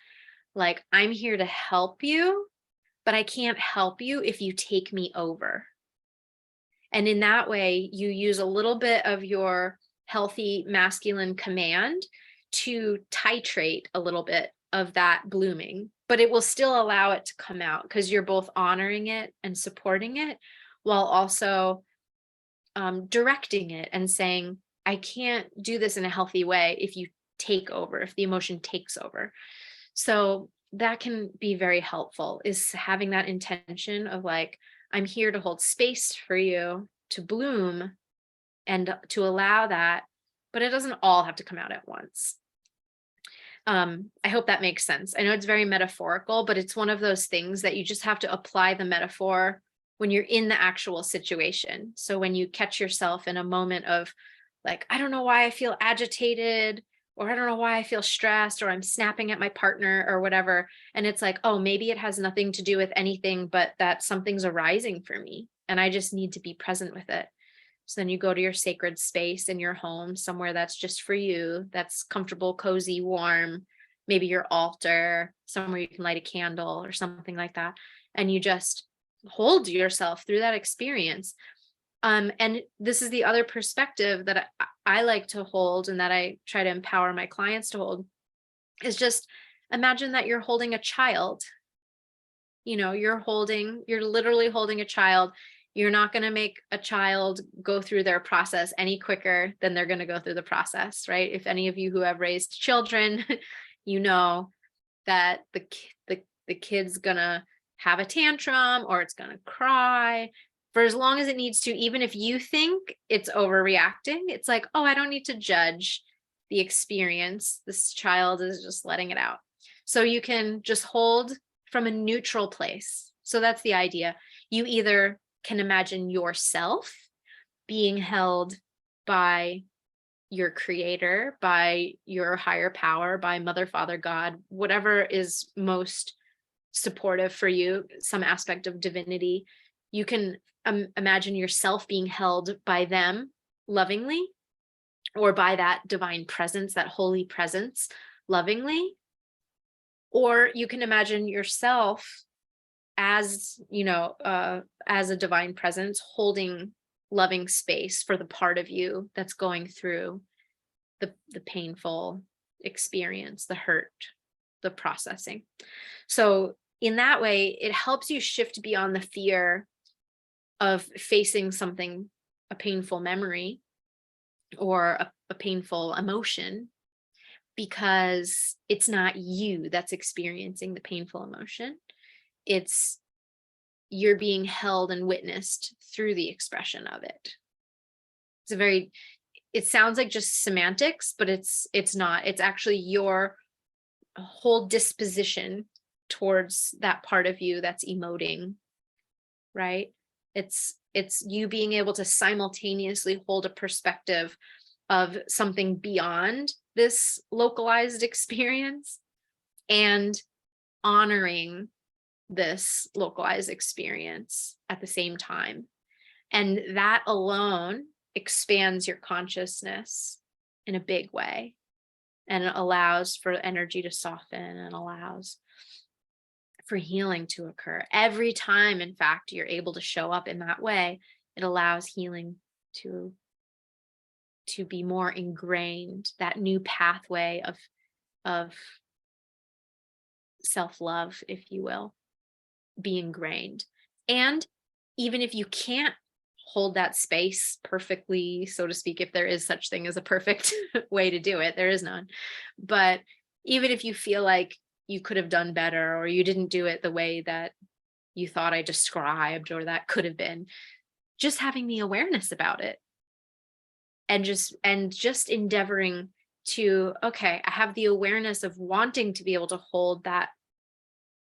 like, I'm here to help you, but I can't help you if you take me over. And in that way, you use a little bit of your healthy masculine command to titrate a little bit of that blooming, but it will still allow it to come out, because you're both honoring it and supporting it while also directing it and saying, I can't do this in a healthy way if you take over, if the emotion takes over. So that can be very helpful, is having that intention of like, I'm here to hold space for you to bloom and to allow that, but it doesn't all have to come out at once. I hope that makes sense. I know it's very metaphorical, but it's one of those things that you just have to apply the metaphor when you're in the actual situation. So when you catch yourself in a moment of like, I don't know why I feel agitated, or I don't know why I feel stressed, or I'm snapping at my partner or whatever. And it's like, oh, maybe it has nothing to do with anything, but that something's arising for me and I just need to be present with it. So then you go to your sacred space in your home, somewhere that's just for you, that's comfortable, cozy, warm, maybe your altar, somewhere you can light a candle or something like that. And you just hold yourself through that experience. And this is the other perspective that I like to hold, and that I try to empower my clients to hold, is just imagine that you're holding a child. You're literally holding a child. You're not going to make a child go through their process any quicker than they're going to go through the process, right? If any of you who have raised children, you know that the kid's going to have a tantrum, or it's going to cry for as long as it needs to. Even if you think it's overreacting, it's like, oh, I don't need to judge the experience. This child is just letting it out. So you can just hold from a neutral place. So that's the idea. You either can imagine yourself being held by your creator, by your higher power, by mother, father, God, whatever is most supportive for you, some aspect of divinity. You can imagine yourself being held by them lovingly, or by that divine presence, that holy presence lovingly. Or you can imagine yourself as, as a divine presence holding loving space for the part of you that's going through the painful experience, the hurt, the processing. So in that way, it helps you shift beyond the fear of facing something, a painful memory or a painful emotion, because it's not you that's experiencing the painful emotion. It's you're being held and witnessed through the expression of it. It sounds like just semantics, but it's not. It's actually your whole disposition towards that part of you that's emoting, right? It's you being able to simultaneously hold a perspective of something beyond this localized experience and honoring this localized experience at the same time. And that alone expands your consciousness in a big way, and it allows for energy to soften and allows for healing to occur. Every time, in fact, you're able to show up in that way, it allows healing to be more ingrained, that new pathway of self-love, if you will, be ingrained. And even if you can't hold that space perfectly, so to speak, if there is such thing as a perfect way to do it, there is none. But even if you feel like you could have done better, or you didn't do it the way that you thought I described, or that could have been, just having the awareness about it and just endeavoring to, okay, I have the awareness of wanting to be able to hold that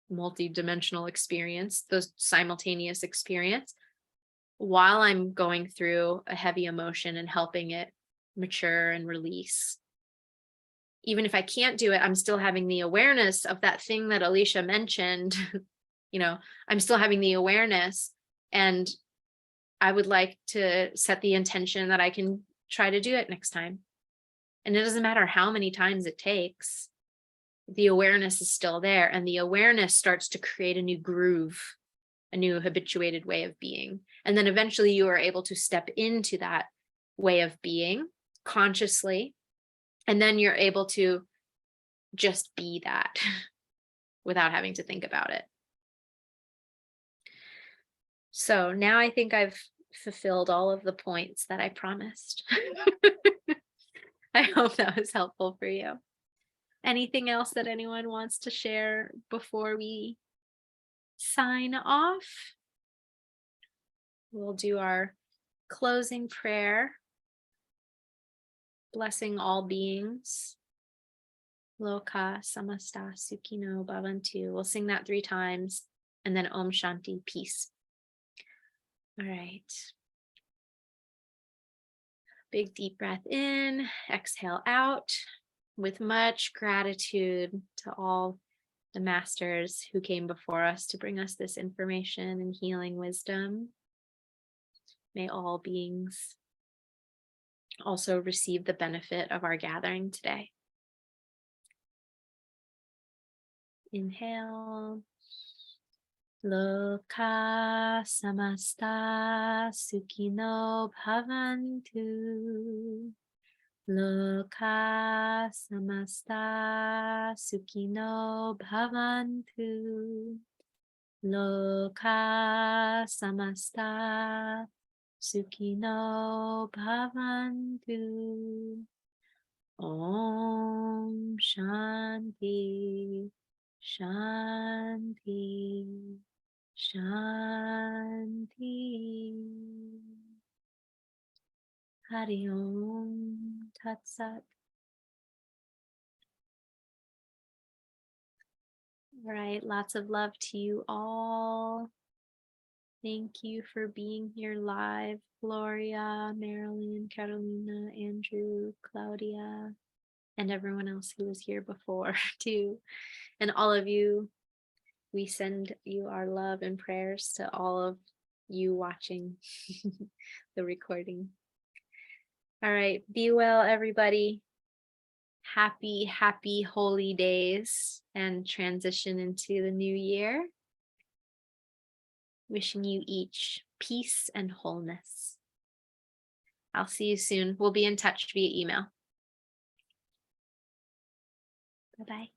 multi-dimensional experience, those simultaneous experience, while I'm going through a heavy emotion and helping it mature and release. Even if I can't do it, I'm still having the awareness of that thing that Alicia mentioned. I'm still having the awareness, and I would like to set the intention that I can try to do it next time. And it doesn't matter how many times it takes. The awareness is still there, and the awareness starts to create a new groove, a new habituated way of being. And then eventually you are able to step into that way of being consciously. And then you're able to just be that without having to think about it. So now I think I've fulfilled all of the points that I promised. I hope that was helpful for you. Anything else that anyone wants to share before we sign off? We'll do our closing prayer, blessing all beings. Loka samasta sukhino bhavantu. We'll sing that 3 times, and then Om Shanti, peace. All right. Big deep breath in, exhale out, with much gratitude to all the masters who came before us to bring us this information and healing wisdom. May all beings also receive the benefit of our gathering today. Inhale. Loka samasta sukhino bhavantu. Loka samasta sukhino bhavantu. Loka samasta sukhino bhavantu. Om Shanti, Shanti, Shanti. Hari Om Tat Sat. All right, lots of love to you all. Thank you for being here live, Gloria, Marilyn, Carolina, Andrew, Claudia, and everyone else who was here before too. And all of you, we send you our love and prayers to all of you watching the recording. All right, be well, everybody. Happy holy days and transition into the new year. Wishing you each peace and wholeness. I'll see you soon. We'll be in touch via email. Bye-bye.